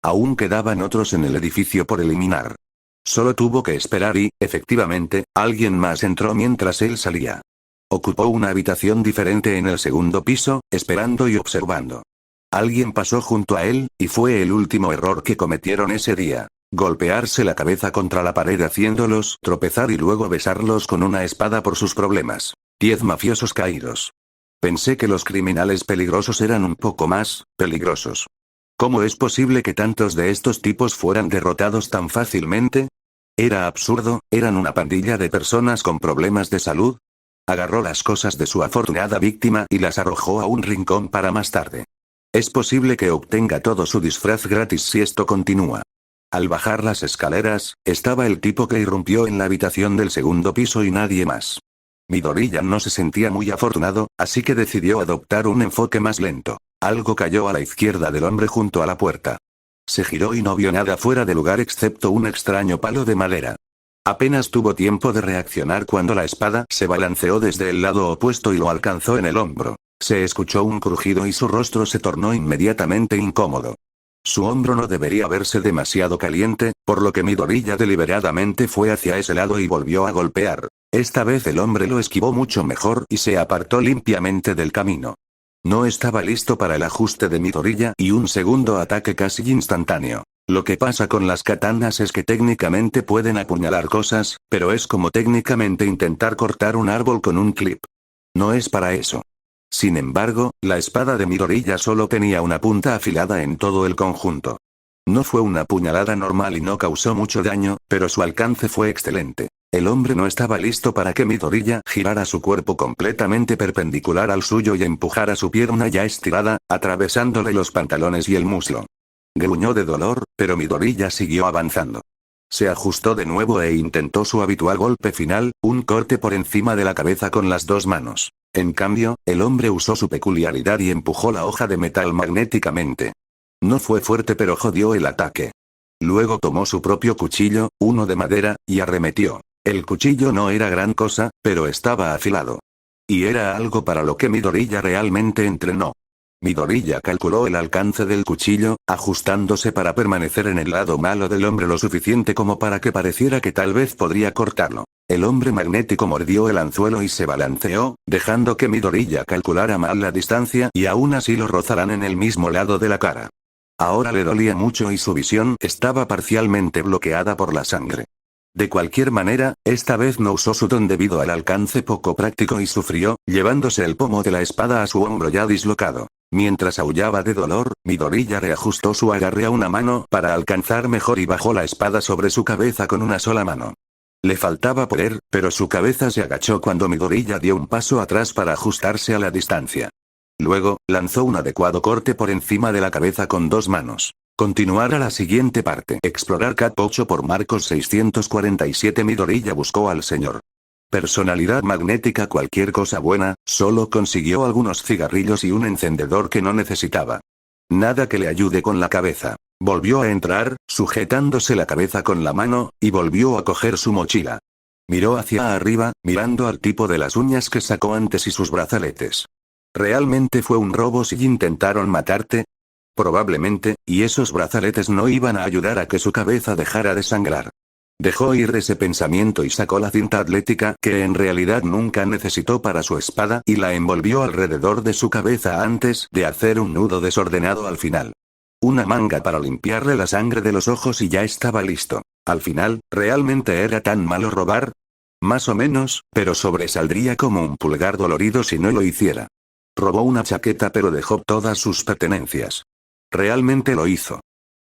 Aún quedaban otros en el edificio por eliminar. Solo tuvo que esperar y, efectivamente, alguien más entró mientras él salía. Ocupó una habitación diferente en el segundo piso, esperando y observando. Alguien pasó junto a él, y fue el último error que cometieron ese día. Golpearse la cabeza contra la pared haciéndolos tropezar y luego besarlos con una espada por sus problemas. 10 mafiosos caídos. Pensé que los criminales peligrosos eran un poco más peligrosos. ¿Cómo es posible que tantos de estos tipos fueran derrotados tan fácilmente? Era absurdo, eran una pandilla de personas con problemas de salud. Agarró las cosas de su afortunada víctima y las arrojó a un rincón para más tarde. Es posible que obtenga todo su disfraz gratis si esto continúa. Al bajar las escaleras, estaba el tipo que irrumpió en la habitación del segundo piso y nadie más. Midoriya no se sentía muy afortunado, así que decidió adoptar un enfoque más lento. Algo cayó a la izquierda del hombre junto a la puerta. Se giró y no vio nada fuera de lugar excepto un extraño palo de madera. Apenas tuvo tiempo de reaccionar cuando la espada se balanceó desde el lado opuesto y lo alcanzó en el hombro. Se escuchó un crujido y su rostro se tornó inmediatamente incómodo. Su hombro no debería verse demasiado caliente, por lo que Midoriya deliberadamente fue hacia ese lado y volvió a golpear. Esta vez el hombre lo esquivó mucho mejor y se apartó limpiamente del camino. No estaba listo para el ajuste de Midoriya y un segundo ataque casi instantáneo. Lo que pasa con las katanas es que técnicamente pueden apuñalar cosas, pero es como técnicamente intentar cortar un árbol con un clip. No es para eso. Sin embargo, la espada de Midoriya solo tenía una punta afilada en todo el conjunto. No fue una puñalada normal y no causó mucho daño, pero su alcance fue excelente. El hombre no estaba listo para que Midoriya girara su cuerpo completamente perpendicular al suyo y empujara su pierna ya estirada, atravesándole los pantalones y el muslo. Gruñó de dolor, pero Midoriya siguió avanzando. Se ajustó de nuevo e intentó su habitual golpe final, un corte por encima de la cabeza con las 2 manos. En cambio, el hombre usó su peculiaridad y empujó la hoja de metal magnéticamente. No fue fuerte pero jodió el ataque. Luego tomó su propio cuchillo, uno de madera, y arremetió. El cuchillo no era gran cosa, pero estaba afilado. Y era algo para lo que Midoriya realmente entrenó. Midoriya calculó el alcance del cuchillo, ajustándose para permanecer en el lado malo del hombre lo suficiente como para que pareciera que tal vez podría cortarlo. El hombre magnético mordió el anzuelo y se balanceó, dejando que Midoriya calculara mal la distancia y aún así lo rozarán en el mismo lado de la cara. Ahora le dolía mucho y su visión estaba parcialmente bloqueada por la sangre. De cualquier manera, esta vez no usó su don debido al alcance poco práctico y sufrió, llevándose el pomo de la espada a su hombro ya dislocado. Mientras aullaba de dolor, Midoriya reajustó su agarre a una mano para alcanzar mejor y bajó la espada sobre su cabeza con una sola mano. Le faltaba poder, pero su cabeza se agachó cuando Midoriya dio un paso atrás para ajustarse a la distancia. Luego, lanzó un adecuado corte por encima de la cabeza con 2 manos. Continuar a la siguiente parte. Explorar Cap 8 por Marcos 647. Midoriya buscó al señor. Personalidad magnética. Cualquier cosa buena, solo consiguió algunos cigarrillos y un encendedor que no necesitaba. Nada que le ayude con la cabeza. Volvió a entrar, sujetándose la cabeza con la mano, y volvió a coger su mochila. Miró hacia arriba, mirando al tipo de las uñas que sacó antes y sus brazaletes. ¿Realmente fue un robo si intentaron matarte? Probablemente, y esos brazaletes no iban a ayudar a que su cabeza dejara de sangrar. Dejó ir ese pensamiento y sacó la cinta atlética que en realidad nunca necesitó para su espada y la envolvió alrededor de su cabeza antes de hacer un nudo desordenado al final. Una manga para limpiarle la sangre de los ojos y ya estaba listo. Al final, ¿realmente era tan malo robar? Más o menos, pero sobresaldría como un pulgar dolorido si no lo hiciera. Robó una chaqueta pero dejó todas sus pertenencias. Realmente lo hizo.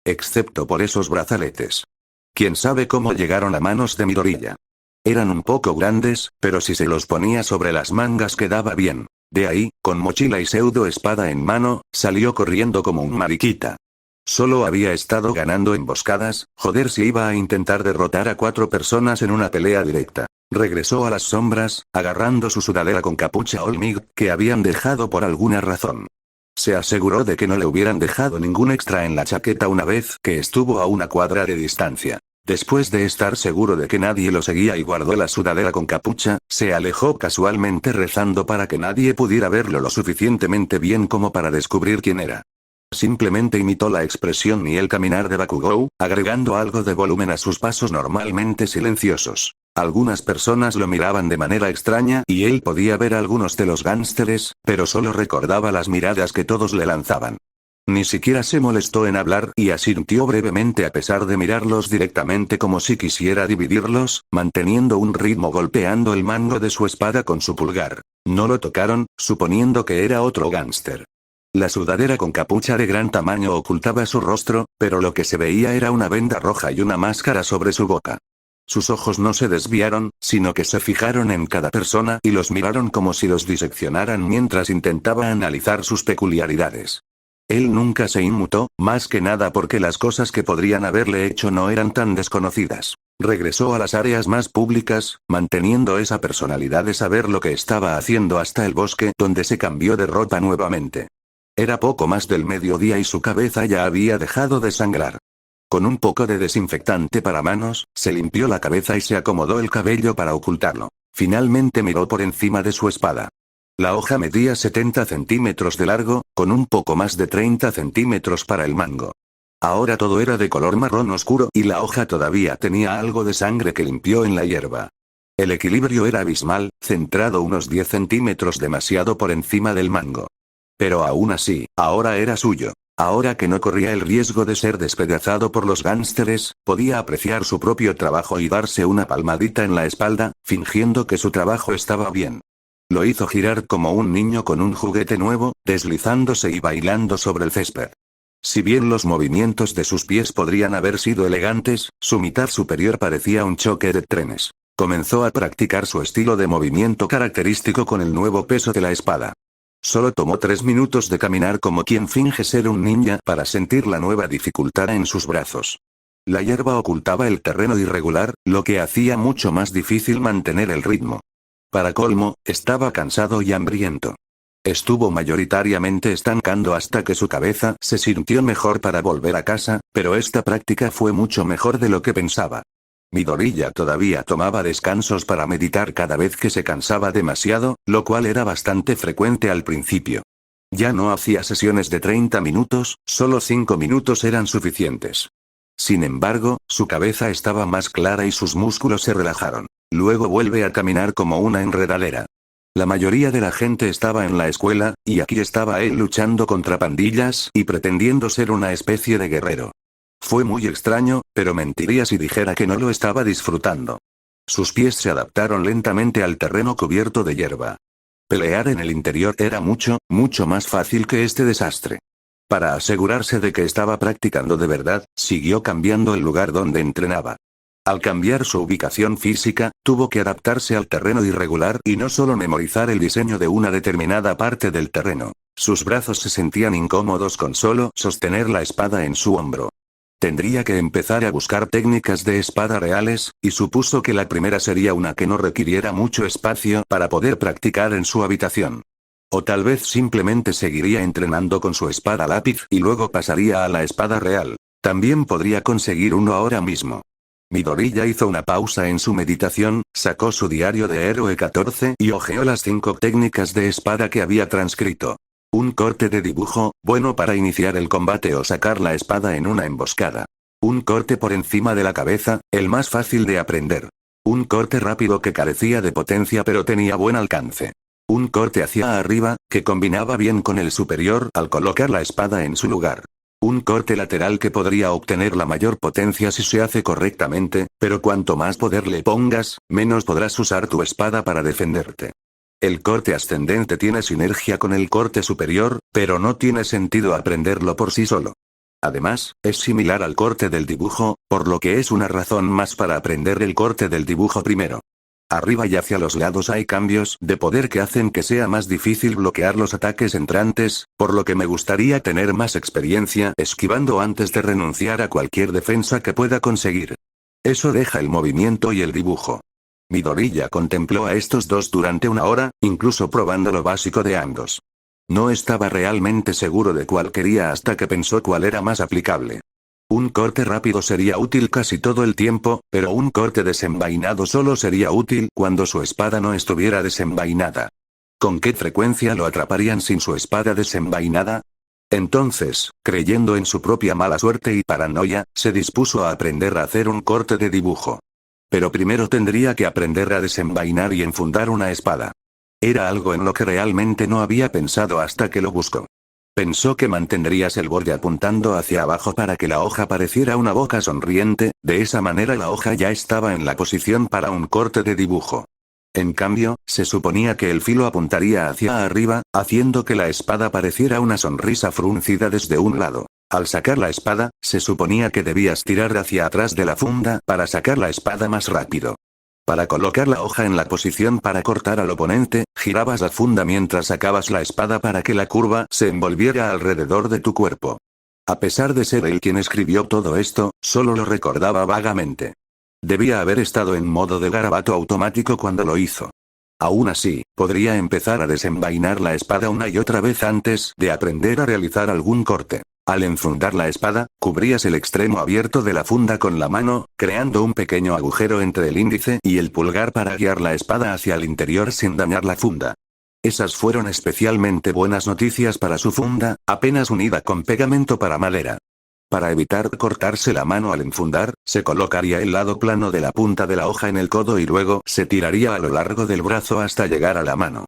Excepto por esos brazaletes. ¿Quién sabe cómo llegaron a manos de Midoriya? Eran un poco grandes, pero si se los ponía sobre las mangas quedaba bien. De ahí, con mochila y pseudo espada en mano, salió corriendo como un mariquita. Solo había estado ganando emboscadas, joder si iba a intentar derrotar a 4 personas en una pelea directa. Regresó a las sombras, agarrando su sudadera con capucha Olmig, que habían dejado por alguna razón. Se aseguró de que no le hubieran dejado ningún extra en la chaqueta una vez que estuvo a una cuadra de distancia. Después de estar seguro de que nadie lo seguía y guardó la sudadera con capucha, se alejó casualmente rezando para que nadie pudiera verlo lo suficientemente bien como para descubrir quién era. Simplemente imitó la expresión y el caminar de Bakugou, agregando algo de volumen a sus pasos normalmente silenciosos. Algunas personas lo miraban de manera extraña y él podía ver a algunos de los gánsteres, pero solo recordaba las miradas que todos le lanzaban. Ni siquiera se molestó en hablar y asintió brevemente a pesar de mirarlos directamente como si quisiera dividirlos, manteniendo un ritmo golpeando el mango de su espada con su pulgar. No lo tocaron, suponiendo que era otro gánster. La sudadera con capucha de gran tamaño ocultaba su rostro, pero lo que se veía era una venda roja y una máscara sobre su boca. Sus ojos no se desviaron, sino que se fijaron en cada persona y los miraron como si los diseccionaran mientras intentaba analizar sus peculiaridades. Él nunca se inmutó, más que nada porque las cosas que podrían haberle hecho no eran tan desconocidas. Regresó a las áreas más públicas, manteniendo esa personalidad de saber lo que estaba haciendo hasta el bosque donde se cambió de ropa nuevamente. Era poco más del mediodía y su cabeza ya había dejado de sangrar. Con un poco de desinfectante para manos, se limpió la cabeza y se acomodó el cabello para ocultarlo. Finalmente miró por encima de su espada. La hoja medía 70 centímetros de largo, con un poco más de 30 centímetros para el mango. Ahora todo era de color marrón oscuro y la hoja todavía tenía algo de sangre que limpió en la hierba. El equilibrio era abismal, centrado unos 10 centímetros demasiado por encima del mango. Pero aún así, ahora era suyo. Ahora que no corría el riesgo de ser despedazado por los gánsteres, podía apreciar su propio trabajo y darse una palmadita en la espalda, fingiendo que su trabajo estaba bien. Lo hizo girar como un niño con un juguete nuevo, deslizándose y bailando sobre el césped. Si bien los movimientos de sus pies podrían haber sido elegantes, su mitad superior parecía un choque de trenes. Comenzó a practicar su estilo de movimiento característico con el nuevo peso de la espada. Solo tomó 3 minutos de caminar como quien finge ser un ninja para sentir la nueva dificultad en sus brazos. La hierba ocultaba el terreno irregular, lo que hacía mucho más difícil mantener el ritmo. Para colmo, estaba cansado y hambriento. Estuvo mayoritariamente estancando hasta que su cabeza se sintió mejor para volver a casa, pero esta práctica fue mucho mejor de lo que pensaba. Midoriya todavía tomaba descansos para meditar cada vez que se cansaba demasiado, lo cual era bastante frecuente al principio. Ya no hacía sesiones de 30 minutos, solo 5 minutos eran suficientes. Sin embargo, su cabeza estaba más clara y sus músculos se relajaron. Luego vuelve a caminar como una enredadera. La mayoría de la gente estaba en la escuela, y aquí estaba él luchando contra pandillas y pretendiendo ser una especie de guerrero. Fue muy extraño, pero mentiría si dijera que no lo estaba disfrutando. Sus pies se adaptaron lentamente al terreno cubierto de hierba. Pelear en el interior era mucho, mucho más fácil que este desastre. Para asegurarse de que estaba practicando de verdad, siguió cambiando el lugar donde entrenaba. Al cambiar su ubicación física, tuvo que adaptarse al terreno irregular y no solo memorizar el diseño de una determinada parte del terreno. Sus brazos se sentían incómodos con solo sostener la espada en su hombro. Tendría que empezar a buscar técnicas de espada reales, y supuso que la primera sería una que no requiriera mucho espacio para poder practicar en su habitación. O tal vez simplemente seguiría entrenando con su espada lápiz y luego pasaría a la espada real. También podría conseguir uno ahora mismo. Midoriya hizo una pausa en su meditación, sacó su diario de héroe 14 y hojeó las 5 técnicas de espada que había transcrito. Un corte de dibujo, bueno para iniciar el combate o sacar la espada en una emboscada. Un corte por encima de la cabeza, el más fácil de aprender. Un corte rápido que carecía de potencia pero tenía buen alcance. Un corte hacia arriba, que combinaba bien con el superior al colocar la espada en su lugar. Un corte lateral que podría obtener la mayor potencia si se hace correctamente, pero cuanto más poder le pongas, menos podrás usar tu espada para defenderte. El corte ascendente tiene sinergia con el corte superior, pero no tiene sentido aprenderlo por sí solo. Además, es similar al corte del dibujo, por lo que es una razón más para aprender el corte del dibujo primero. Arriba y hacia los lados hay cambios de poder que hacen que sea más difícil bloquear los ataques entrantes, por lo que me gustaría tener más experiencia esquivando antes de renunciar a cualquier defensa que pueda conseguir. Eso deja el movimiento y el dibujo. Midoriya contempló a estos dos durante una hora, incluso probando lo básico de ambos. No estaba realmente seguro de cuál quería hasta que pensó cuál era más aplicable. Un corte rápido sería útil casi todo el tiempo, pero un corte desenvainado solo sería útil cuando su espada no estuviera desenvainada. ¿Con qué frecuencia lo atraparían sin su espada desenvainada? Entonces, creyendo en su propia mala suerte y paranoia, se dispuso a aprender a hacer un corte de dibujo. Pero primero tendría que aprender a desenvainar y enfundar una espada. Era algo en lo que realmente no había pensado hasta que lo buscó. Pensó que mantendrías el borde apuntando hacia abajo para que la hoja pareciera una boca sonriente, de esa manera la hoja ya estaba en la posición para un corte de dibujo. En cambio, se suponía que el filo apuntaría hacia arriba, haciendo que la espada pareciera una sonrisa fruncida desde un lado. Al sacar la espada, se suponía que debías tirar hacia atrás de la funda para sacar la espada más rápido. Para colocar la hoja en la posición para cortar al oponente, girabas la funda mientras sacabas la espada para que la curva se envolviera alrededor de tu cuerpo. A pesar de ser él quien escribió todo esto, solo lo recordaba vagamente. Debía haber estado en modo de garabato automático cuando lo hizo. Aún así, podría empezar a desenvainar la espada una y otra vez antes de aprender a realizar algún corte. Al enfundar la espada, cubrías el extremo abierto de la funda con la mano, creando un pequeño agujero entre el índice y el pulgar para guiar la espada hacia el interior sin dañar la funda. Esas fueron especialmente buenas noticias para su funda, apenas unida con pegamento para madera. Para evitar cortarse la mano al enfundar, se colocaría el lado plano de la punta de la hoja en el codo y luego se tiraría a lo largo del brazo hasta llegar a la mano.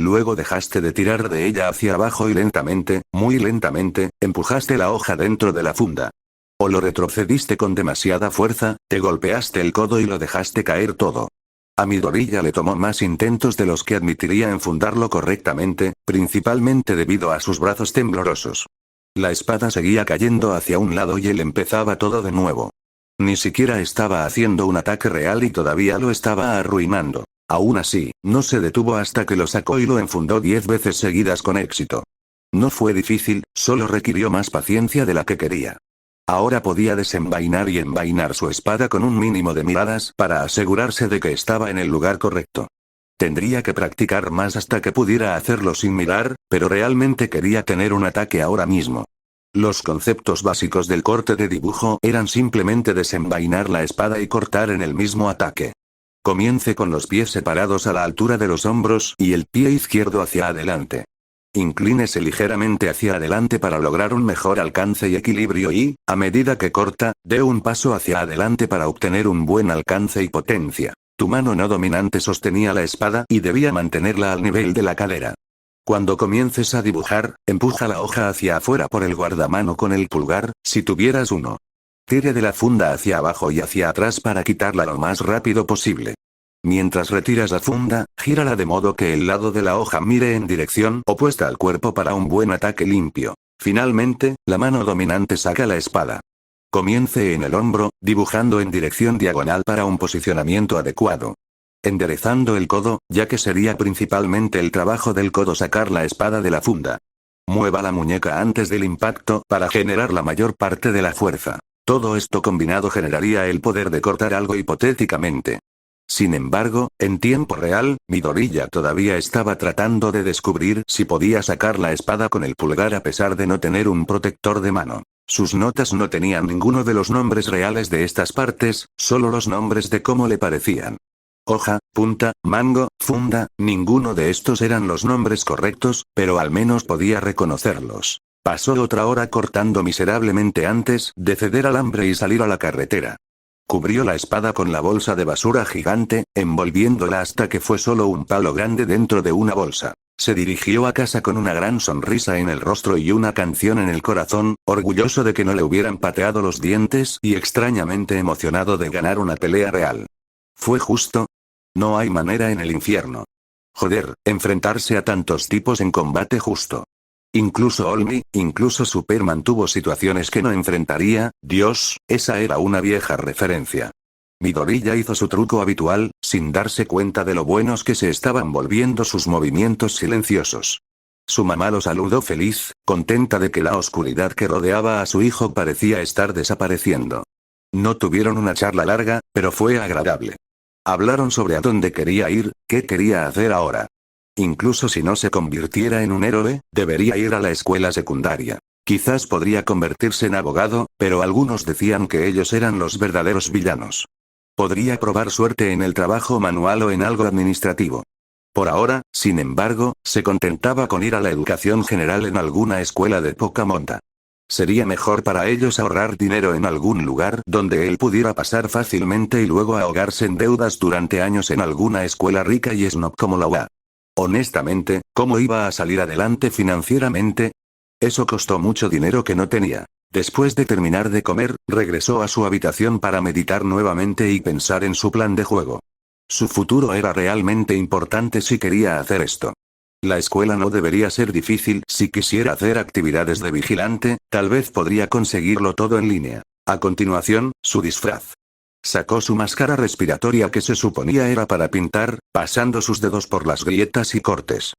Luego dejaste de tirar de ella hacia abajo y lentamente, muy lentamente, empujaste la hoja dentro de la funda. O lo retrocediste con demasiada fuerza, te golpeaste el codo y lo dejaste caer todo. A Midoriya le tomó más intentos de los que admitiría enfundarlo correctamente, principalmente debido a sus brazos temblorosos. La espada seguía cayendo hacia un lado y él empezaba todo de nuevo. Ni siquiera estaba haciendo un ataque real y todavía lo estaba arruinando. Aún así, no se detuvo hasta que lo sacó y lo enfundó 10 veces seguidas con éxito. No fue difícil, solo requirió más paciencia de la que quería. Ahora podía desenvainar y envainar su espada con un mínimo de miradas para asegurarse de que estaba en el lugar correcto. Tendría que practicar más hasta que pudiera hacerlo sin mirar, pero realmente quería tener un ataque ahora mismo. Los conceptos básicos del corte de dibujo eran simplemente desenvainar la espada y cortar en el mismo ataque. Comience con los pies separados a la altura de los hombros y el pie izquierdo hacia adelante. Inclínese ligeramente hacia adelante para lograr un mejor alcance y equilibrio y, a medida que corta, dé un paso hacia adelante para obtener un buen alcance y potencia. Tu mano no dominante sostenía la espada y debía mantenerla al nivel de la cadera. Cuando comiences a dibujar, empuja la hoja hacia afuera por el guardamano con el pulgar, si tuvieras uno. Tire de la funda hacia abajo y hacia atrás para quitarla lo más rápido posible. Mientras retiras la funda, gírala de modo que el lado de la hoja mire en dirección opuesta al cuerpo para un buen ataque limpio. Finalmente, la mano dominante saca la espada. Comience en el hombro, dibujando en dirección diagonal para un posicionamiento adecuado. Enderezando el codo, ya que sería principalmente el trabajo del codo sacar la espada de la funda. Mueva la muñeca antes del impacto para generar la mayor parte de la fuerza. Todo esto combinado generaría el poder de cortar algo hipotéticamente. Sin embargo, en tiempo real, Midoriya todavía estaba tratando de descubrir si podía sacar la espada con el pulgar a pesar de no tener un protector de mano. Sus notas no tenían ninguno de los nombres reales de estas partes, solo los nombres de cómo le parecían. Hoja, punta, mango, funda, ninguno de estos eran los nombres correctos, pero al menos podía reconocerlos. Pasó otra hora cortando miserablemente antes de ceder al hambre y salir a la carretera. Cubrió la espada con la bolsa de basura gigante, envolviéndola hasta que fue solo un palo grande dentro de una bolsa. Se dirigió a casa con una gran sonrisa en el rostro y una canción en el corazón, orgulloso de que no le hubieran pateado los dientes y extrañamente emocionado de ganar una pelea real. ¿Fue justo? No hay manera en el infierno. Joder, enfrentarse a tantos tipos en combate justo. Incluso Olmi, incluso Superman tuvo situaciones que no enfrentaría, Dios, esa era una vieja referencia. Midoriya hizo su truco habitual, sin darse cuenta de lo buenos que se estaban volviendo sus movimientos silenciosos. Su mamá lo saludó feliz, contenta de que la oscuridad que rodeaba a su hijo parecía estar desapareciendo. No tuvieron una charla larga, pero fue agradable. Hablaron sobre a dónde quería ir, qué quería hacer ahora. Incluso si no se convirtiera en un héroe, debería ir a la escuela secundaria. Quizás podría convertirse en abogado, pero algunos decían que ellos eran los verdaderos villanos. Podría probar suerte en el trabajo manual o en algo administrativo. Por ahora, sin embargo, se contentaba con ir a la educación general en alguna escuela de poca monta. Sería mejor para ellos ahorrar dinero en algún lugar donde él pudiera pasar fácilmente y luego ahogarse en deudas durante años en alguna escuela rica y snob como la UA. Honestamente, ¿cómo iba a salir adelante financieramente? Eso costó mucho dinero que no tenía. Después de terminar de comer, regresó a su habitación para meditar nuevamente y pensar en su plan de juego. Su futuro era realmente importante si quería hacer esto. La escuela no debería ser difícil si quisiera hacer actividades de vigilante, tal vez podría conseguirlo todo en línea. A continuación, su disfraz. Sacó su máscara respiratoria que se suponía era para pintar, pasando sus dedos por las grietas y cortes.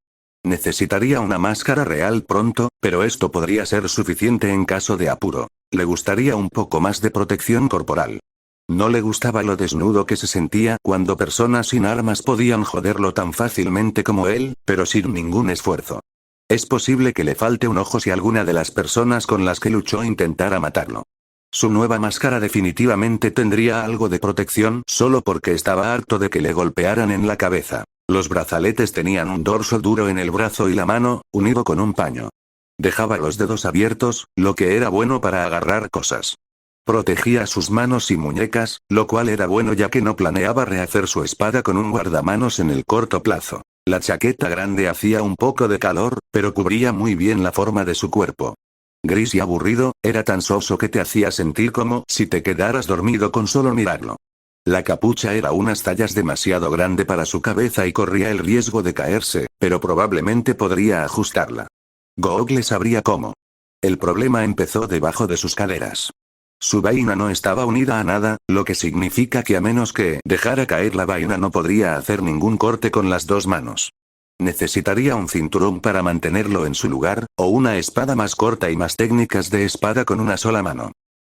Necesitaría una máscara real pronto, pero esto podría ser suficiente en caso de apuro. Le gustaría un poco más de protección corporal. No le gustaba lo desnudo que se sentía cuando personas sin armas podían joderlo tan fácilmente como él, pero sin ningún esfuerzo. Es posible que le falte un ojo si alguna de las personas con las que luchó intentara matarlo. Su nueva máscara definitivamente tendría algo de protección solo porque estaba harto de que le golpearan en la cabeza. Los brazaletes tenían un dorso duro en el brazo y la mano, unido con un paño. Dejaba los dedos abiertos, lo que era bueno para agarrar cosas. Protegía sus manos y muñecas, lo cual era bueno ya que no planeaba rehacer su espada con un guardamanos en el corto plazo. La chaqueta grande hacía un poco de calor, pero cubría muy bien la forma de su cuerpo. Gris y aburrido, era tan soso que te hacía sentir como si te quedaras dormido con solo mirarlo. La capucha era unas tallas demasiado grande para su cabeza y corría el riesgo de caerse, pero probablemente podría ajustarla. Google sabría cómo. El problema empezó debajo de sus caderas. Su vaina no estaba unida a nada, lo que significa que a menos que dejara caer la vaina no podría hacer ningún corte con las dos manos. Necesitaría un cinturón para mantenerlo en su lugar, o una espada más corta y más técnicas de espada con una sola mano.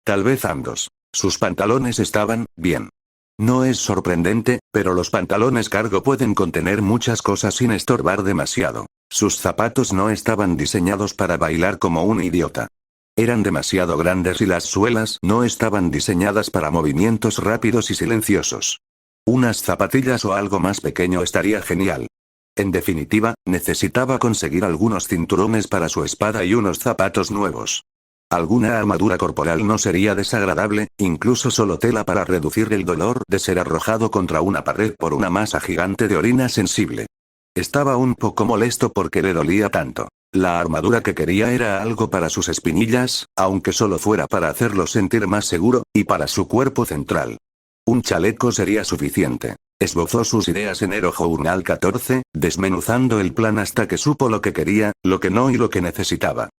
Tal vez ambos. Sus pantalones estaban bien. No es sorprendente, pero los pantalones cargo pueden contener muchas cosas sin estorbar demasiado. Sus zapatos no estaban diseñados para bailar como un idiota. Eran demasiado grandes y las suelas no estaban diseñadas para movimientos rápidos y silenciosos. Unas zapatillas o algo más pequeño estaría genial. En definitiva, necesitaba conseguir algunos cinturones para su espada y unos zapatos nuevos. Alguna armadura corporal no sería desagradable, incluso solo tela para reducir el dolor de ser arrojado contra una pared por una masa gigante de orina sensible. Estaba un poco molesto porque le dolía tanto. La armadura que quería era algo para sus espinillas, aunque solo fuera para hacerlo sentir más seguro, y para su cuerpo central. Un chaleco sería suficiente. Esbozó sus ideas en Hero Journal 14, desmenuzando el plan hasta que supo lo que quería, lo que no y lo que necesitaba.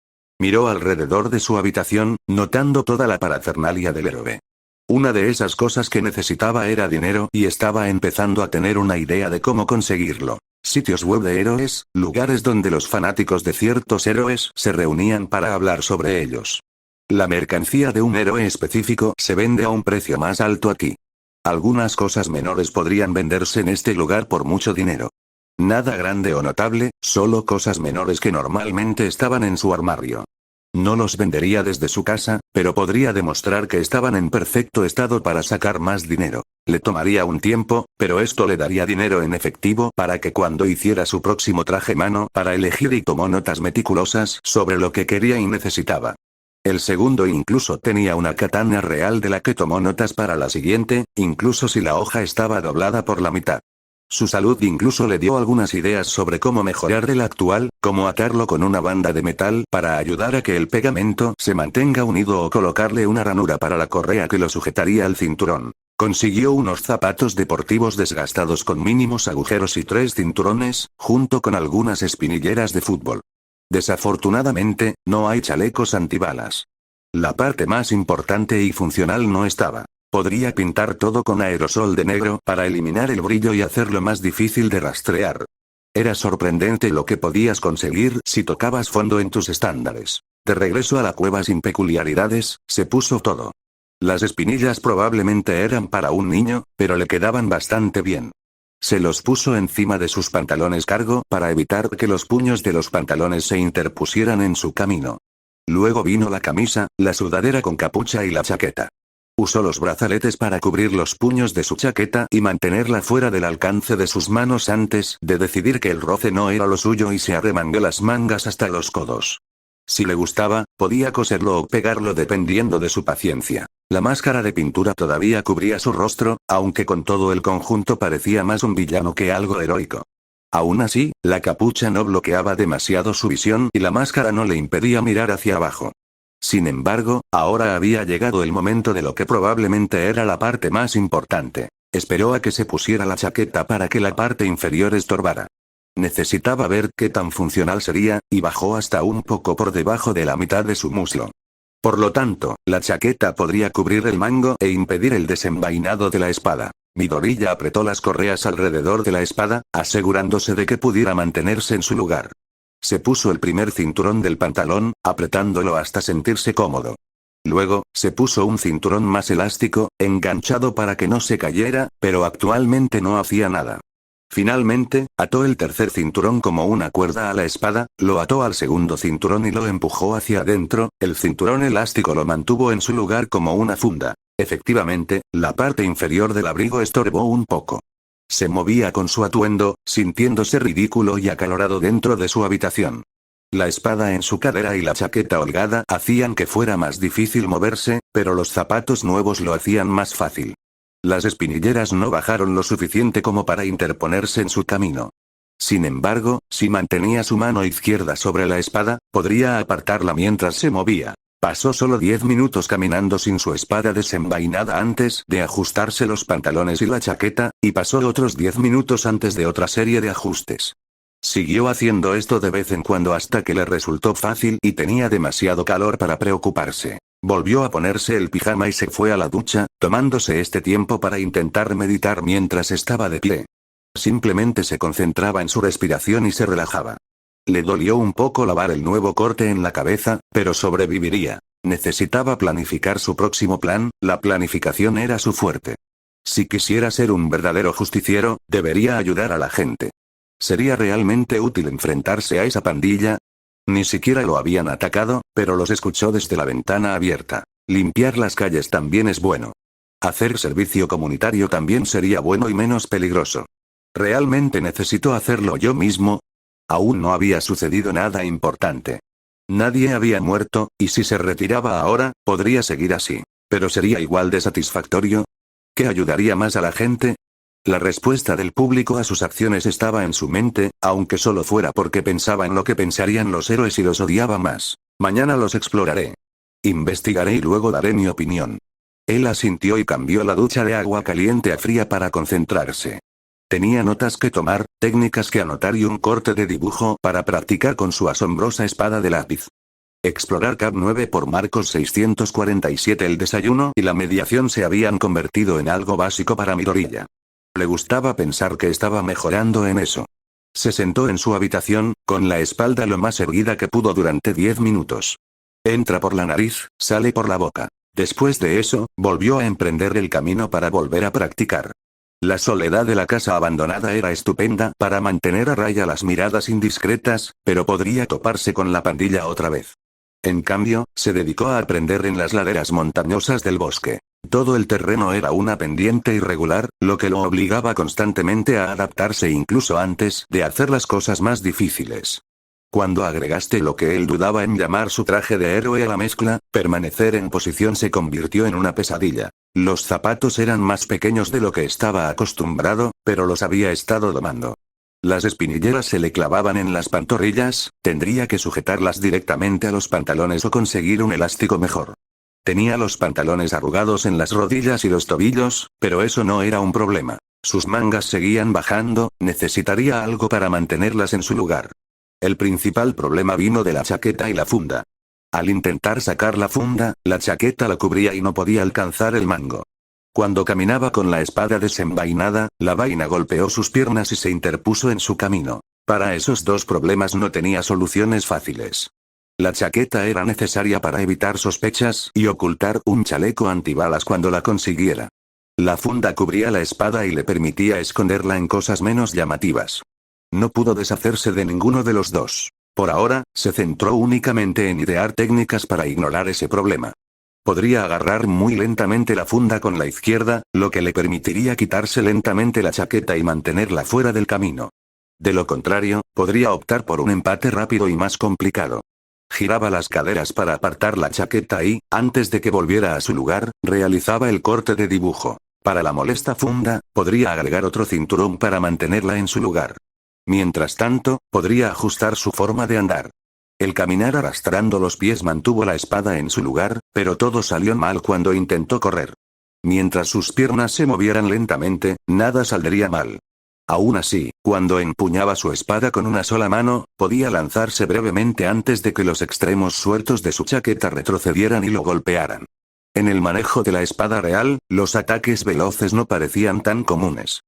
Miró alrededor de su habitación, notando toda la parafernalia del héroe. Una de esas cosas que necesitaba era dinero y estaba empezando a tener una idea de cómo conseguirlo. Sitios web de héroes, lugares donde los fanáticos de ciertos héroes se reunían para hablar sobre ellos. La mercancía de un héroe específico se vende a un precio más alto aquí. Algunas cosas menores podrían venderse en este lugar por mucho dinero. Nada grande o notable, solo cosas menores que normalmente estaban en su armario. No los vendería desde su casa, pero podría demostrar que estaban en perfecto estado para sacar más dinero. Le tomaría un tiempo, pero esto le daría dinero en efectivo para que cuando hiciera su próximo traje mano para elegir y tomó notas meticulosas sobre lo que quería y necesitaba. El segundo incluso tenía una katana real de la que tomó notas para la siguiente, incluso si la hoja estaba doblada por la mitad. Su salud incluso le dio algunas ideas sobre cómo mejorar el actual, como atarlo con una banda de metal para ayudar a que el pegamento se mantenga unido o colocarle una ranura para la correa que lo sujetaría al cinturón. Consiguió unos zapatos deportivos desgastados con mínimos agujeros y 3 cinturones, junto con algunas espinilleras de fútbol. Desafortunadamente, no hay chalecos antibalas. La parte más importante y funcional no estaba. Podría pintar todo con aerosol de negro para eliminar el brillo y hacerlo más difícil de rastrear. Era sorprendente lo que podías conseguir si tocabas fondo en tus estándares. De regreso a la cueva sin peculiaridades, se puso todo. Las espinillas probablemente eran para un niño, pero le quedaban bastante bien. Se los puso encima de sus pantalones cargo para evitar que los puños de los pantalones se interpusieran en su camino. Luego vino la camisa, la sudadera con capucha y la chaqueta. Usó los brazaletes para cubrir los puños de su chaqueta y mantenerla fuera del alcance de sus manos antes de decidir que el roce no era lo suyo y se arremangó las mangas hasta los codos. Si le gustaba, podía coserlo o pegarlo dependiendo de su paciencia. La máscara de pintura todavía cubría su rostro, aunque con todo el conjunto parecía más un villano que algo heroico. Aún así, la capucha no bloqueaba demasiado su visión y la máscara no le impedía mirar hacia abajo. Sin embargo, ahora había llegado el momento de lo que probablemente era la parte más importante. Esperó a que se pusiera la chaqueta para que la parte inferior estorbara. Necesitaba ver qué tan funcional sería, y bajó hasta un poco por debajo de la mitad de su muslo. Por lo tanto, la chaqueta podría cubrir el mango e impedir el desenvainado de la espada. Midoriya apretó las correas alrededor de la espada, asegurándose de que pudiera mantenerse en su lugar. Se puso el primer cinturón del pantalón, apretándolo hasta sentirse cómodo. Luego, se puso un cinturón más elástico, enganchado para que no se cayera, pero actualmente no hacía nada. Finalmente, ató el tercer cinturón como una cuerda a la espada, lo ató al segundo cinturón y lo empujó hacia adentro, el cinturón elástico lo mantuvo en su lugar como una funda. Efectivamente, la parte inferior del abrigo estorbó un poco. Se movía con su atuendo, sintiéndose ridículo y acalorado dentro de su habitación. La espada en su cadera y la chaqueta holgada hacían que fuera más difícil moverse, pero los zapatos nuevos lo hacían más fácil. Las espinilleras no bajaron lo suficiente como para interponerse en su camino. Sin embargo, si mantenía su mano izquierda sobre la espada, podría apartarla mientras se movía. Pasó solo 10 minutos caminando sin su espada desenvainada antes de ajustarse los pantalones y la chaqueta, y pasó otros 10 minutos antes de otra serie de ajustes. Siguió haciendo esto de vez en cuando hasta que le resultó fácil y tenía demasiado calor para preocuparse. Volvió a ponerse el pijama y se fue a la ducha, tomándose este tiempo para intentar meditar mientras estaba de pie. Simplemente se concentraba en su respiración y se relajaba. Le dolió un poco lavar el nuevo corte en la cabeza, pero sobreviviría. Necesitaba planificar su próximo plan, la planificación era su fuerte. Si quisiera ser un verdadero justiciero, debería ayudar a la gente. ¿Sería realmente útil enfrentarse a esa pandilla? Ni siquiera lo habían atacado, pero los escuchó desde la ventana abierta. Limpiar las calles también es bueno. Hacer servicio comunitario también sería bueno y menos peligroso. ¿Realmente necesito hacerlo yo mismo? Aún no había sucedido nada importante. Nadie había muerto, y si se retiraba ahora, podría seguir así. Pero ¿sería igual de satisfactorio? ¿Qué ayudaría más a la gente? La respuesta del público a sus acciones estaba en su mente, aunque solo fuera porque pensaba en lo que pensarían los héroes y los odiaba más. Mañana los exploraré. Investigaré y luego daré mi opinión. Él asintió y cambió la ducha de agua caliente a fría para concentrarse. Tenía notas que tomar, técnicas que anotar y un corte de dibujo para practicar con su asombrosa espada de lápiz. Explorar Cap 9 por Marcos 647. El desayuno y la mediación se habían convertido en algo básico para Midoriya. Le gustaba pensar que estaba mejorando en eso. Se sentó en su habitación, con la espalda lo más erguida que pudo durante 10 minutos. Entra por la nariz, sale por la boca. Después de eso, volvió a emprender el camino para volver a practicar. La soledad de la casa abandonada era estupenda para mantener a raya las miradas indiscretas, pero podría toparse con la pandilla otra vez. En cambio, se dedicó a aprender en las laderas montañosas del bosque. Todo el terreno era una pendiente irregular, lo que lo obligaba constantemente a adaptarse incluso antes de hacer las cosas más difíciles. Cuando agregaste lo que él dudaba en llamar su traje de héroe a la mezcla, permanecer en posición se convirtió en una pesadilla. Los zapatos eran más pequeños de lo que estaba acostumbrado, pero los había estado domando. Las espinilleras se le clavaban en las pantorrillas, tendría que sujetarlas directamente a los pantalones o conseguir un elástico mejor. Tenía los pantalones arrugados en las rodillas y los tobillos, pero eso no era un problema. Sus mangas seguían bajando, necesitaría algo para mantenerlas en su lugar. El principal problema vino de la chaqueta y la funda. Al intentar sacar la funda, la chaqueta la cubría y no podía alcanzar el mango. Cuando caminaba con la espada desenvainada, la vaina golpeó sus piernas y se interpuso en su camino. Para esos dos problemas no tenía soluciones fáciles. La chaqueta era necesaria para evitar sospechas y ocultar un chaleco antibalas cuando la consiguiera. La funda cubría la espada y le permitía esconderla en cosas menos llamativas. No pudo deshacerse de ninguno de los dos. Por ahora, se centró únicamente en idear técnicas para ignorar ese problema. Podría agarrar muy lentamente la funda con la izquierda, lo que le permitiría quitarse lentamente la chaqueta y mantenerla fuera del camino. De lo contrario, podría optar por un empate rápido y más complicado. Giraba las caderas para apartar la chaqueta y, antes de que volviera a su lugar, realizaba el corte de dibujo. Para la molesta funda, podría agregar otro cinturón para mantenerla en su lugar. Mientras tanto, podría ajustar su forma de andar. El caminar arrastrando los pies mantuvo la espada en su lugar, pero todo salió mal cuando intentó correr. Mientras sus piernas se movieran lentamente, nada saldría mal. Aún así, cuando empuñaba su espada con una sola mano, podía lanzarse brevemente antes de que los extremos sueltos de su chaqueta retrocedieran y lo golpearan. En el manejo de la espada real, los ataques veloces no parecían tan comunes.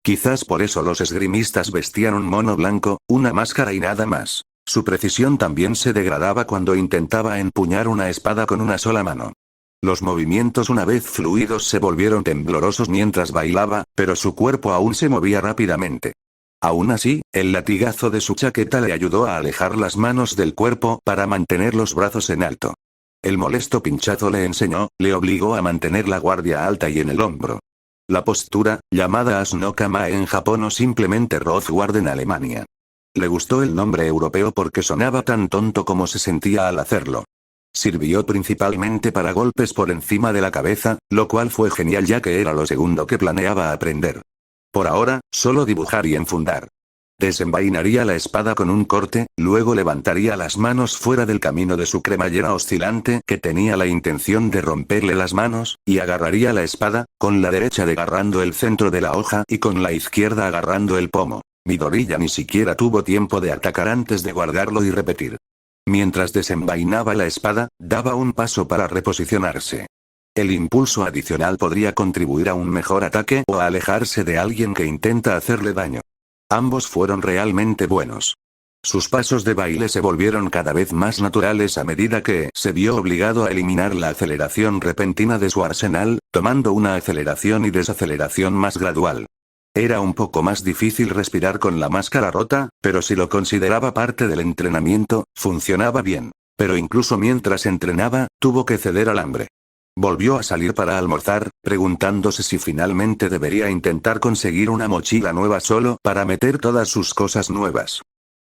Quizás por eso los esgrimistas vestían un mono blanco, una máscara y nada más. Su precisión también se degradaba cuando intentaba empuñar una espada con una sola mano. Los movimientos una vez fluidos se volvieron temblorosos mientras bailaba, pero su cuerpo aún se movía rápidamente. Aún así, el latigazo de su chaqueta le ayudó a alejar las manos del cuerpo para mantener los brazos en alto. El molesto pinchazo le obligó a mantener la guardia alta y en el hombro. La postura, llamada Asno-kama en Japón o simplemente Rothward en Alemania. Le gustó el nombre europeo porque sonaba tan tonto como se sentía al hacerlo. Sirvió principalmente para golpes por encima de la cabeza, lo cual fue genial ya que era lo segundo que planeaba aprender. Por ahora, solo dibujar y enfundar. Desenvainaría la espada con un corte, luego levantaría las manos fuera del camino de su cremallera oscilante que tenía la intención de romperle las manos, y agarraría la espada, con la derecha agarrando el centro de la hoja y con la izquierda agarrando el pomo. Midoriya ni siquiera tuvo tiempo de atacar antes de guardarlo y repetir. Mientras desenvainaba la espada, daba un paso para reposicionarse. El impulso adicional podría contribuir a un mejor ataque o a alejarse de alguien que intenta hacerle daño. Ambos fueron realmente buenos. Sus pasos de baile se volvieron cada vez más naturales a medida que se vio obligado a eliminar la aceleración repentina de su arsenal, tomando una aceleración y desaceleración más gradual. Era un poco más difícil respirar con la máscara rota, pero si lo consideraba parte del entrenamiento, funcionaba bien. Pero incluso mientras entrenaba, tuvo que ceder al hambre. Volvió a salir para almorzar, preguntándose si finalmente debería intentar conseguir una mochila nueva solo para meter todas sus cosas nuevas.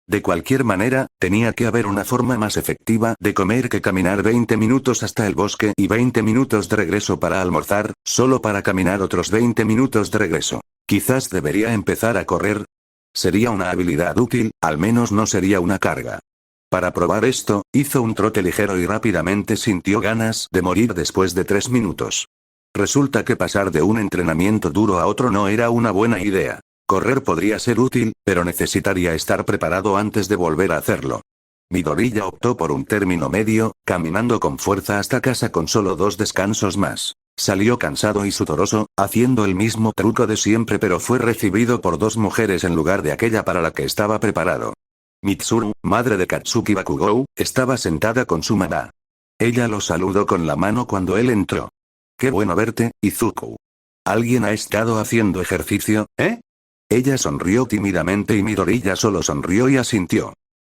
De cualquier manera, tenía que haber una forma más efectiva de comer que caminar 20 minutos hasta el bosque y 20 minutos de regreso para almorzar, solo para caminar otros 20 minutos de regreso. Quizás debería empezar a correr. Sería una habilidad útil, al menos no sería una carga. Para probar esto, hizo un trote ligero y rápidamente sintió ganas de morir después de 3 minutos. Resulta que pasar de un entrenamiento duro a otro no era una buena idea. Correr podría ser útil, pero necesitaría estar preparado antes de volver a hacerlo. Midoriya optó por un término medio, caminando con fuerza hasta casa con solo 2 descansos más. Salió cansado y sudoroso, haciendo el mismo truco de siempre, pero fue recibido por 2 mujeres en lugar de aquella para la que estaba preparado. Mitsuru, madre de Katsuki Bakugou, estaba sentada con su mamá. Ella lo saludó con la mano cuando él entró. «Qué bueno verte, Izuku. ¿Alguien ha estado haciendo ejercicio, eh?» Ella sonrió tímidamente y Midoriya solo sonrió y asintió.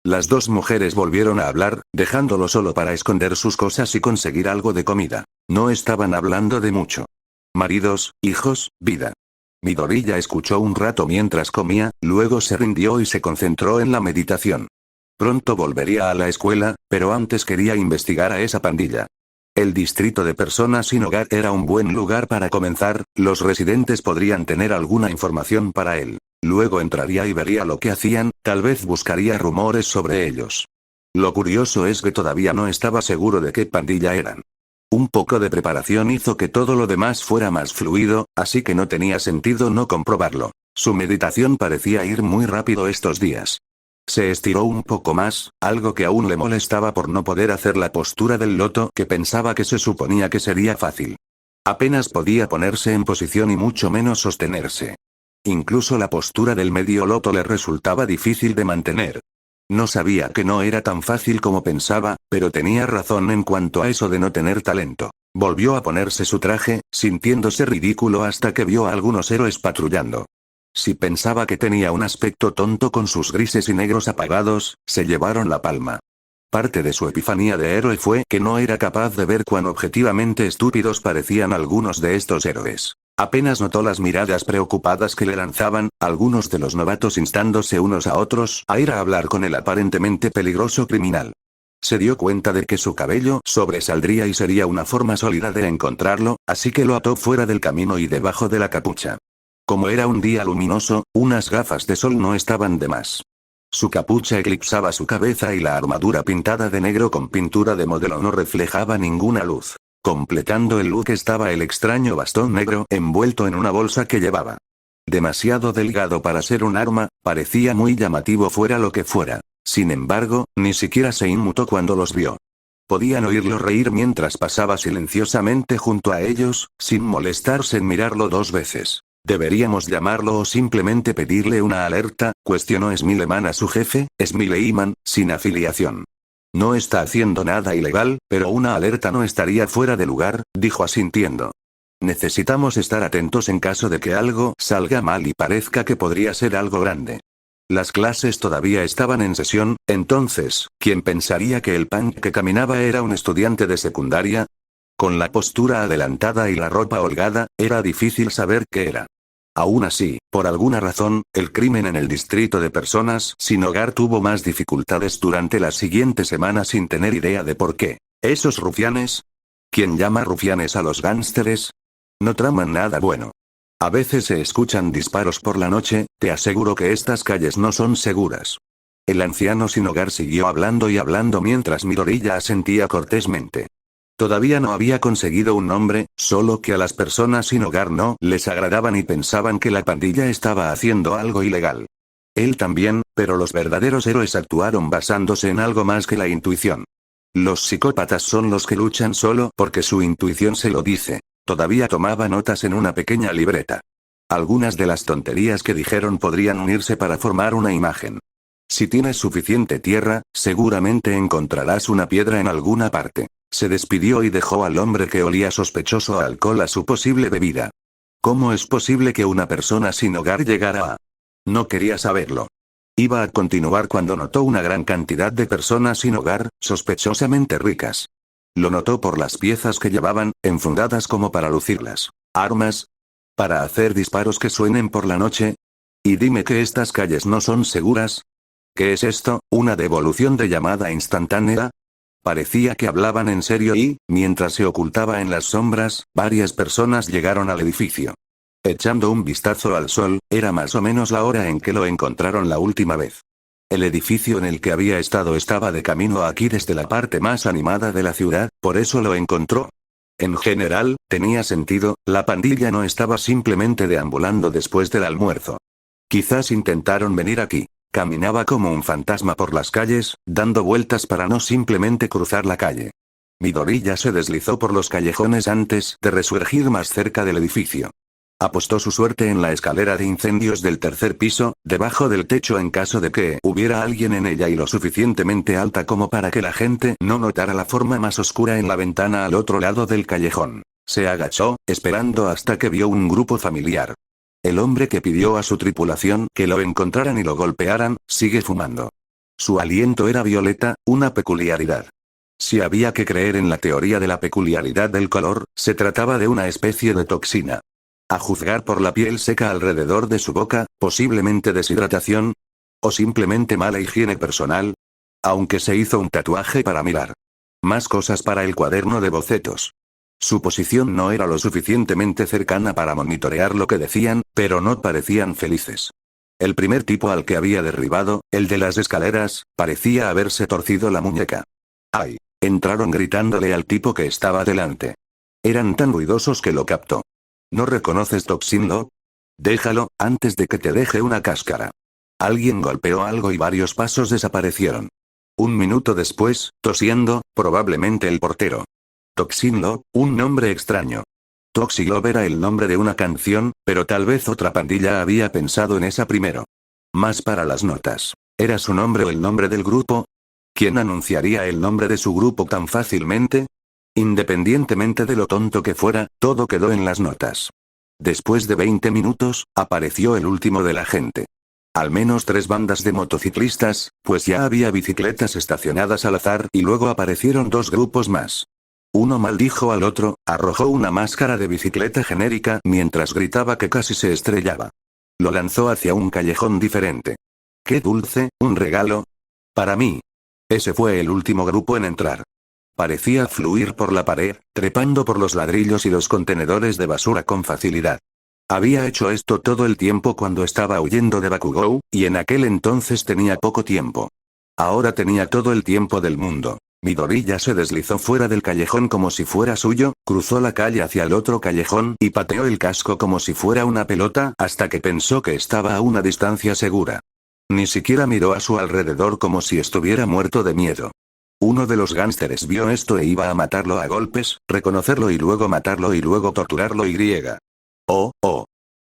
Las 2 mujeres volvieron a hablar, dejándolo solo para esconder sus cosas y conseguir algo de comida. No estaban hablando de mucho. Maridos, hijos, vida. Midoriya escuchó un rato mientras comía, luego se rindió y se concentró en la meditación. Pronto volvería a la escuela, pero antes quería investigar a esa pandilla. El distrito de personas sin hogar era un buen lugar para comenzar, los residentes podrían tener alguna información para él. Luego entraría y vería lo que hacían, tal vez buscaría rumores sobre ellos. Lo curioso es que todavía no estaba seguro de qué pandilla eran. Un poco de preparación hizo que todo lo demás fuera más fluido, así que no tenía sentido no comprobarlo. Su meditación parecía ir muy rápido estos días. Se estiró un poco más, algo que aún le molestaba por no poder hacer la postura del loto que pensaba que se suponía que sería fácil. Apenas podía ponerse en posición y mucho menos sostenerse. Incluso la postura del medio loto le resultaba difícil de mantener. No sabía que no era tan fácil como pensaba, pero tenía razón en cuanto a eso de no tener talento. Volvió a ponerse su traje, sintiéndose ridículo hasta que vio a algunos héroes patrullando. Si pensaba que tenía un aspecto tonto con sus grises y negros apagados, se llevaron la palma. Parte de su epifanía de héroe fue que no era capaz de ver cuán objetivamente estúpidos parecían algunos de estos héroes. Apenas notó las miradas preocupadas que le lanzaban, algunos de los novatos instándose unos a otros a ir a hablar con el aparentemente peligroso criminal. Se dio cuenta de que su cabello sobresaldría y sería una forma sólida de encontrarlo, así que lo ató fuera del camino y debajo de la capucha. Como era un día luminoso, unas gafas de sol no estaban de más. Su capucha eclipsaba su cabeza y la armadura pintada de negro con pintura de modelo no reflejaba ninguna luz. Completando el look estaba el extraño bastón negro envuelto en una bolsa que llevaba. Demasiado delgado para ser un arma, parecía muy llamativo fuera lo que fuera. Sin embargo, ni siquiera se inmutó cuando los vio. Podían oírlo reír mientras pasaba silenciosamente junto a ellos, sin molestarse en mirarlo 2 veces. ¿Deberíamos llamarlo o simplemente pedirle una alerta?, cuestionó Smileman a su jefe, Smileiman, sin afiliación. No está haciendo nada ilegal, pero una alerta no estaría fuera de lugar, dijo asintiendo. Necesitamos estar atentos en caso de que algo salga mal y parezca que podría ser algo grande. Las clases todavía estaban en sesión, entonces, ¿quién pensaría que el punk que caminaba era un estudiante de secundaria? Con la postura adelantada y la ropa holgada, era difícil saber qué era. Aún así, por alguna razón, el crimen en el distrito de personas sin hogar tuvo más dificultades durante las siguientes semanas sin tener idea de por qué. ¿Esos rufianes? ¿Quién llama rufianes a los gánsteres? No traman nada bueno. A veces se escuchan disparos por la noche, te aseguro que estas calles no son seguras. El anciano sin hogar siguió hablando y hablando mientras Midoriya asentía cortésmente. Todavía no había conseguido un nombre, solo que a las personas sin hogar no les agradaban y pensaban que la pandilla estaba haciendo algo ilegal. Él también, pero los verdaderos héroes actuaron basándose en algo más que la intuición. Los psicópatas son los que luchan solo porque su intuición se lo dice. Todavía tomaba notas en una pequeña libreta. Algunas de las tonterías que dijeron podrían unirse para formar una imagen. Si tienes suficiente tierra, seguramente encontrarás una piedra en alguna parte. Se despidió y dejó al hombre que olía sospechoso a alcohol a su posible bebida. ¿Cómo es posible que una persona sin hogar llegara a...? No quería saberlo. Iba a continuar cuando notó una gran cantidad de personas sin hogar, sospechosamente ricas. Lo notó por las piezas que llevaban, enfundadas como para lucirlas. ¿Armas? ¿Para hacer disparos que suenen por la noche? Y dime que estas calles no son seguras. ¿Qué es esto, una devolución de llamada instantánea? Parecía que hablaban en serio y, mientras se ocultaba en las sombras, varias personas llegaron al edificio. Echando un vistazo al sol, era más o menos la hora en que lo encontraron la última vez. El edificio en el que había estado estaba de camino aquí desde la parte más animada de la ciudad, por eso lo encontró. En general, tenía sentido, la pandilla no estaba simplemente deambulando después del almuerzo. Quizás intentaron venir aquí. Caminaba como un fantasma por las calles, dando vueltas para no simplemente cruzar la calle. Midoriya se deslizó por los callejones antes de resurgir más cerca del edificio. Apostó su suerte en la escalera de incendios del tercer piso, debajo del techo en caso de que hubiera alguien en ella y lo suficientemente alta como para que la gente no notara la forma más oscura en la ventana al otro lado del callejón. Se agachó, esperando hasta que vio un grupo familiar. El hombre que pidió a su tripulación que lo encontraran y lo golpearan, sigue fumando. Su aliento era violeta, una peculiaridad. Si había que creer en la teoría de la peculiaridad del color, se trataba de una especie de toxina. A juzgar por la piel seca alrededor de su boca, posiblemente deshidratación. O simplemente mala higiene personal. Aunque se hizo un tatuaje para mirar. Más cosas para el cuaderno de bocetos. Su posición no era lo suficientemente cercana para monitorear lo que decían, pero no parecían felices. El primer tipo al que había derribado, el de las escaleras, parecía haberse torcido la muñeca. ¡Ay! Entraron gritándole al tipo que estaba delante. Eran tan ruidosos que lo captó. ¿No reconoces Toxinlo? Déjalo, antes de que te deje una cáscara. Alguien golpeó algo y varios pasos desaparecieron. Un minuto después, tosiendo, probablemente el portero. Toxinlo, un nombre extraño. Toxilove era el nombre de una canción, pero tal vez otra pandilla había pensado en esa primero. Más para las notas. ¿Era su nombre o el nombre del grupo? ¿Quién anunciaría el nombre de su grupo tan fácilmente? Independientemente de lo tonto que fuera, todo quedó en las notas. Después de 20 minutos, apareció el último de la gente. Al menos 3 bandas de motociclistas, pues ya había bicicletas estacionadas al azar y luego aparecieron 2 grupos más. Uno maldijo al otro, arrojó una máscara de bicicleta genérica mientras gritaba que casi se estrellaba. Lo lanzó hacia un callejón diferente. ¡Qué dulce, un regalo! Para mí. Ese fue el último grupo en entrar. Parecía fluir por la pared, trepando por los ladrillos y los contenedores de basura con facilidad. Había hecho esto todo el tiempo cuando estaba huyendo de Bakugou, y en aquel entonces tenía poco tiempo. Ahora tenía todo el tiempo del mundo. Midoriya se deslizó fuera del callejón como si fuera suyo, cruzó la calle hacia el otro callejón y pateó el casco como si fuera una pelota hasta que pensó que estaba a una distancia segura. Ni siquiera miró a su alrededor como si estuviera muerto de miedo. Uno de los gánsteres vio esto e iba a matarlo a golpes, reconocerlo y luego matarlo y luego torturarlo y griega. Oh.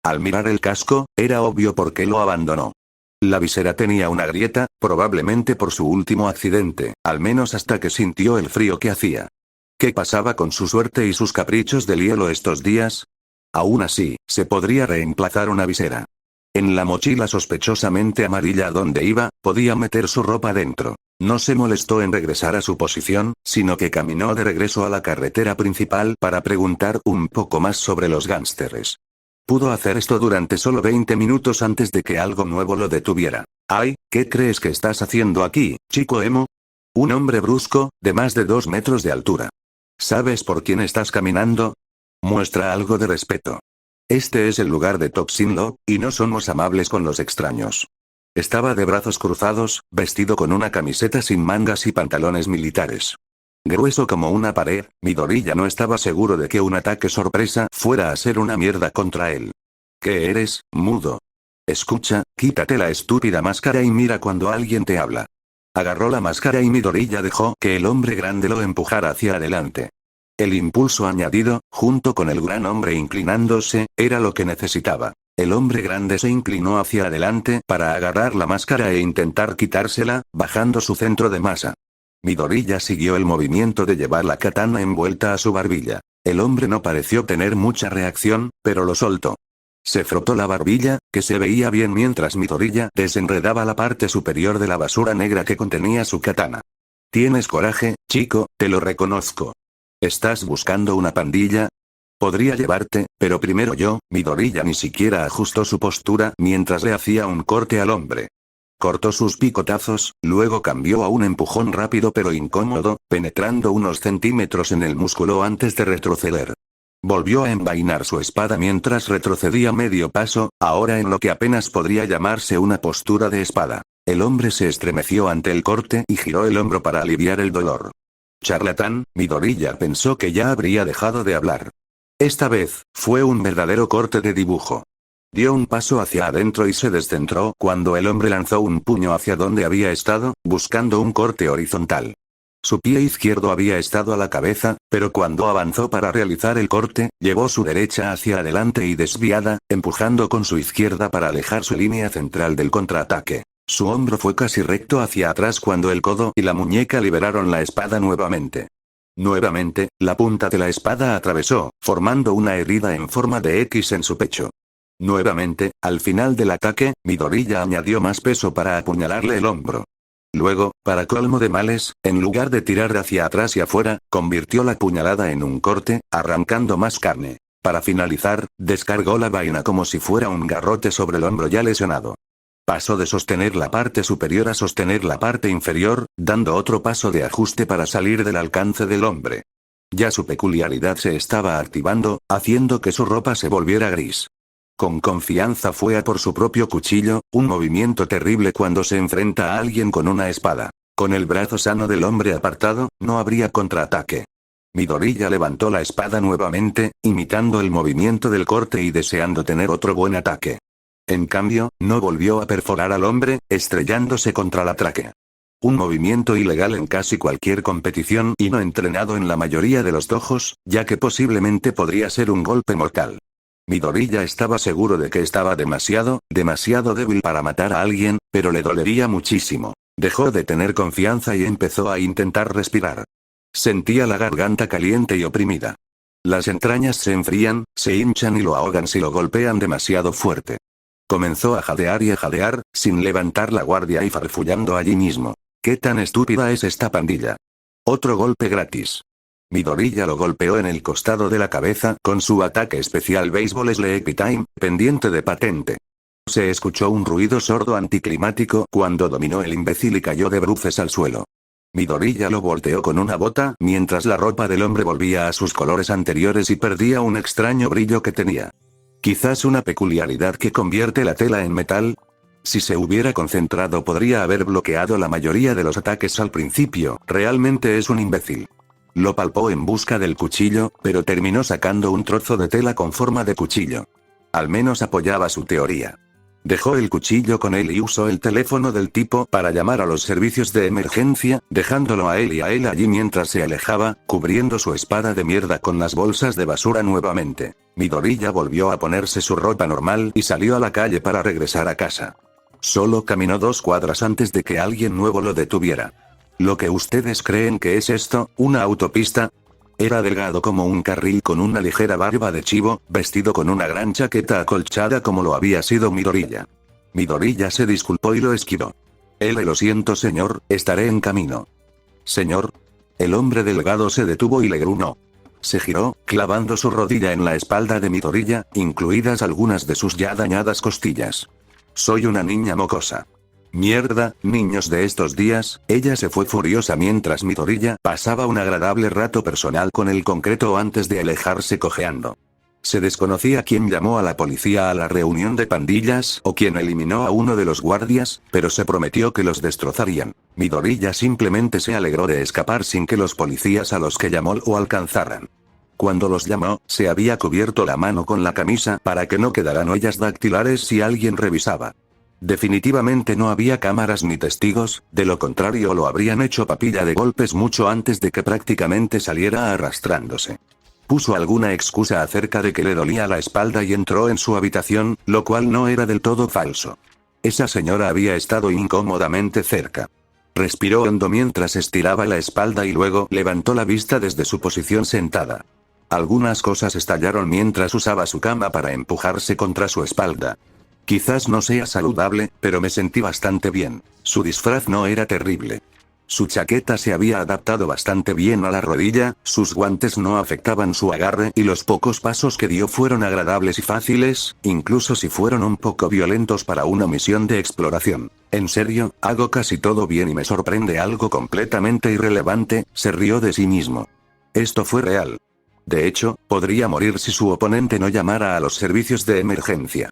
Al mirar el casco, era obvio por qué lo abandonó. La visera tenía una grieta, probablemente por su último accidente, al menos hasta que sintió el frío que hacía. ¿Qué pasaba con su suerte y sus caprichos del hielo estos días? Aún así, se podría reemplazar una visera. En la mochila sospechosamente amarilla donde iba, podía meter su ropa dentro. No se molestó en regresar a su posición, sino que caminó de regreso a la carretera principal para preguntar un poco más sobre los gánsteres. Pudo hacer esto durante solo 20 minutos antes de que algo nuevo lo detuviera. ¡Ay! ¿Qué crees que estás haciendo aquí, chico emo? Un hombre brusco, de más de 2 metros de altura. ¿Sabes por quién estás caminando? Muestra algo de respeto. Este es el lugar de Toxinlo, y no somos amables con los extraños. Estaba de brazos cruzados, vestido con una camiseta sin mangas y pantalones militares. Grueso como una pared, Midoriya no estaba seguro de que un ataque sorpresa fuera a ser una mierda contra él. ¿Qué eres, mudo? Escucha, quítate la estúpida máscara y mira cuando alguien te habla. Agarró la máscara y Midoriya dejó que el hombre grande lo empujara hacia adelante. El impulso añadido, junto con el gran hombre inclinándose, era lo que necesitaba. El hombre grande se inclinó hacia adelante para agarrar la máscara e intentar quitársela, bajando su centro de masa. Midoriya siguió el movimiento de llevar la katana envuelta a su barbilla. El hombre no pareció tener mucha reacción, pero lo soltó. Se frotó la barbilla, que se veía bien mientras Midoriya desenredaba la parte superior de la basura negra que contenía su katana. Tienes coraje, chico, te lo reconozco. ¿Estás buscando una pandilla? Podría llevarte, pero primero yo. Midoriya ni siquiera ajustó su postura mientras le hacía un corte al hombre. Cortó sus picotazos, luego cambió a un empujón rápido pero incómodo, penetrando unos centímetros en el músculo antes de retroceder. Volvió a envainar su espada mientras retrocedía medio paso, ahora en lo que apenas podría llamarse una postura de espada. El hombre se estremeció ante el corte y giró el hombro para aliviar el dolor. Charlatán, Midoriya pensó que ya habría dejado de hablar. Esta vez, fue un verdadero corte de dibujo. Dio un paso hacia adentro y se descentró cuando el hombre lanzó un puño hacia donde había estado, buscando un corte horizontal. Su pie izquierdo había estado a la cabeza, pero cuando avanzó para realizar el corte, llevó su derecha hacia adelante y desviada, empujando con su izquierda para alejar su línea central del contraataque. Su hombro fue casi recto hacia atrás cuando el codo y la muñeca liberaron la espada nuevamente. Nuevamente, la punta de la espada atravesó, formando una herida en forma de X en su pecho. Nuevamente, al final del ataque, Midoriya añadió más peso para apuñalarle el hombro. Luego, para colmo de males, en lugar de tirar hacia atrás y afuera, convirtió la puñalada en un corte, arrancando más carne. Para finalizar, descargó la vaina como si fuera un garrote sobre el hombro ya lesionado. Pasó de sostener la parte superior a sostener la parte inferior, dando otro paso de ajuste para salir del alcance del hombre. Ya su peculiaridad se estaba activando, haciendo que su ropa se volviera gris. Con confianza fue a por su propio cuchillo, un movimiento terrible cuando se enfrenta a alguien con una espada. Con el brazo sano del hombre apartado, no habría contraataque. Midoriya levantó la espada nuevamente, imitando el movimiento del corte y deseando tener otro buen ataque. En cambio, no volvió a perforar al hombre, estrellándose contra la tráquea. Un movimiento ilegal en casi cualquier competición y no entrenado en la mayoría de los dojos, ya que posiblemente podría ser un golpe mortal. Midoriya estaba seguro de que estaba demasiado débil para matar a alguien, pero le dolería muchísimo. Dejó de tener confianza y empezó a intentar respirar. Sentía la garganta caliente y oprimida. Las entrañas se enfrían, se hinchan y lo ahogan si lo golpean demasiado fuerte. Comenzó a jadear y a jadear, sin levantar la guardia y farfullando allí mismo. ¿Qué tan estúpida es esta pandilla? Otro golpe gratis. Midoriya lo golpeó en el costado de la cabeza con su ataque especial Baseball Sleepy Time, pendiente de patente. Se escuchó un ruido sordo anticlimático cuando dominó el imbécil y cayó de bruces al suelo. Midoriya lo volteó con una bota, mientras la ropa del hombre volvía a sus colores anteriores y perdía un extraño brillo que tenía. Quizás una peculiaridad que convierte la tela en metal. Si se hubiera concentrado podría haber bloqueado la mayoría de los ataques al principio. Realmente es un imbécil. Lo palpó en busca del cuchillo, pero terminó sacando un trozo de tela con forma de cuchillo. Al menos apoyaba su teoría. Dejó el cuchillo con él y usó el teléfono del tipo para llamar a los servicios de emergencia, dejándolo a él y a él allí mientras se alejaba, cubriendo su espada de mierda con las bolsas de basura nuevamente. Midoriya volvió a ponerse su ropa normal y salió a la calle para regresar a casa. Solo caminó 2 cuadras antes de que alguien nuevo lo detuviera. ¿Lo que ustedes creen que es esto, una autopista? Era delgado como un carril con una ligera barba de chivo, vestido con una gran chaqueta acolchada como lo había sido Midoriya. Midoriya se disculpó y lo esquivó. Lo siento señor, estaré en camino. Señor. El hombre delgado se detuvo y le gruñó. Se giró, clavando su rodilla en la espalda de Midoriya, incluidas algunas de sus ya dañadas costillas. Soy una niña mocosa. Mierda, niños de estos días, ella se fue furiosa mientras Midoriya pasaba un agradable rato personal con el concreto antes de alejarse cojeando. Se desconocía quién llamó a la policía a la reunión de pandillas o quién eliminó a uno de los guardias, pero se prometió que los destrozarían. Midoriya simplemente se alegró de escapar sin que los policías a los que llamó lo alcanzaran. Cuando los llamó, se había cubierto la mano con la camisa para que no quedaran huellas dactilares si alguien revisaba. Definitivamente no había cámaras ni testigos, de lo contrario lo habrían hecho papilla de golpes mucho antes de que prácticamente saliera arrastrándose. Puso alguna excusa acerca de que le dolía la espalda y entró en su habitación, lo cual no era del todo falso. Esa señora había estado incómodamente cerca. Respiró hondo mientras estiraba la espalda y luego levantó la vista desde su posición sentada. Algunas cosas estallaron mientras usaba su cama para empujarse contra su espalda. Quizás no sea saludable, pero me sentí bastante bien. Su disfraz no era terrible. Su chaqueta se había adaptado bastante bien a la rodilla, sus guantes no afectaban su agarre y los pocos pasos que dio fueron agradables y fáciles, incluso si fueron un poco violentos para una misión de exploración. En serio, hago casi todo bien y me sorprende algo completamente irrelevante, se rió de sí mismo. Esto fue real. De hecho, podría morir si su oponente no llamara a los servicios de emergencia.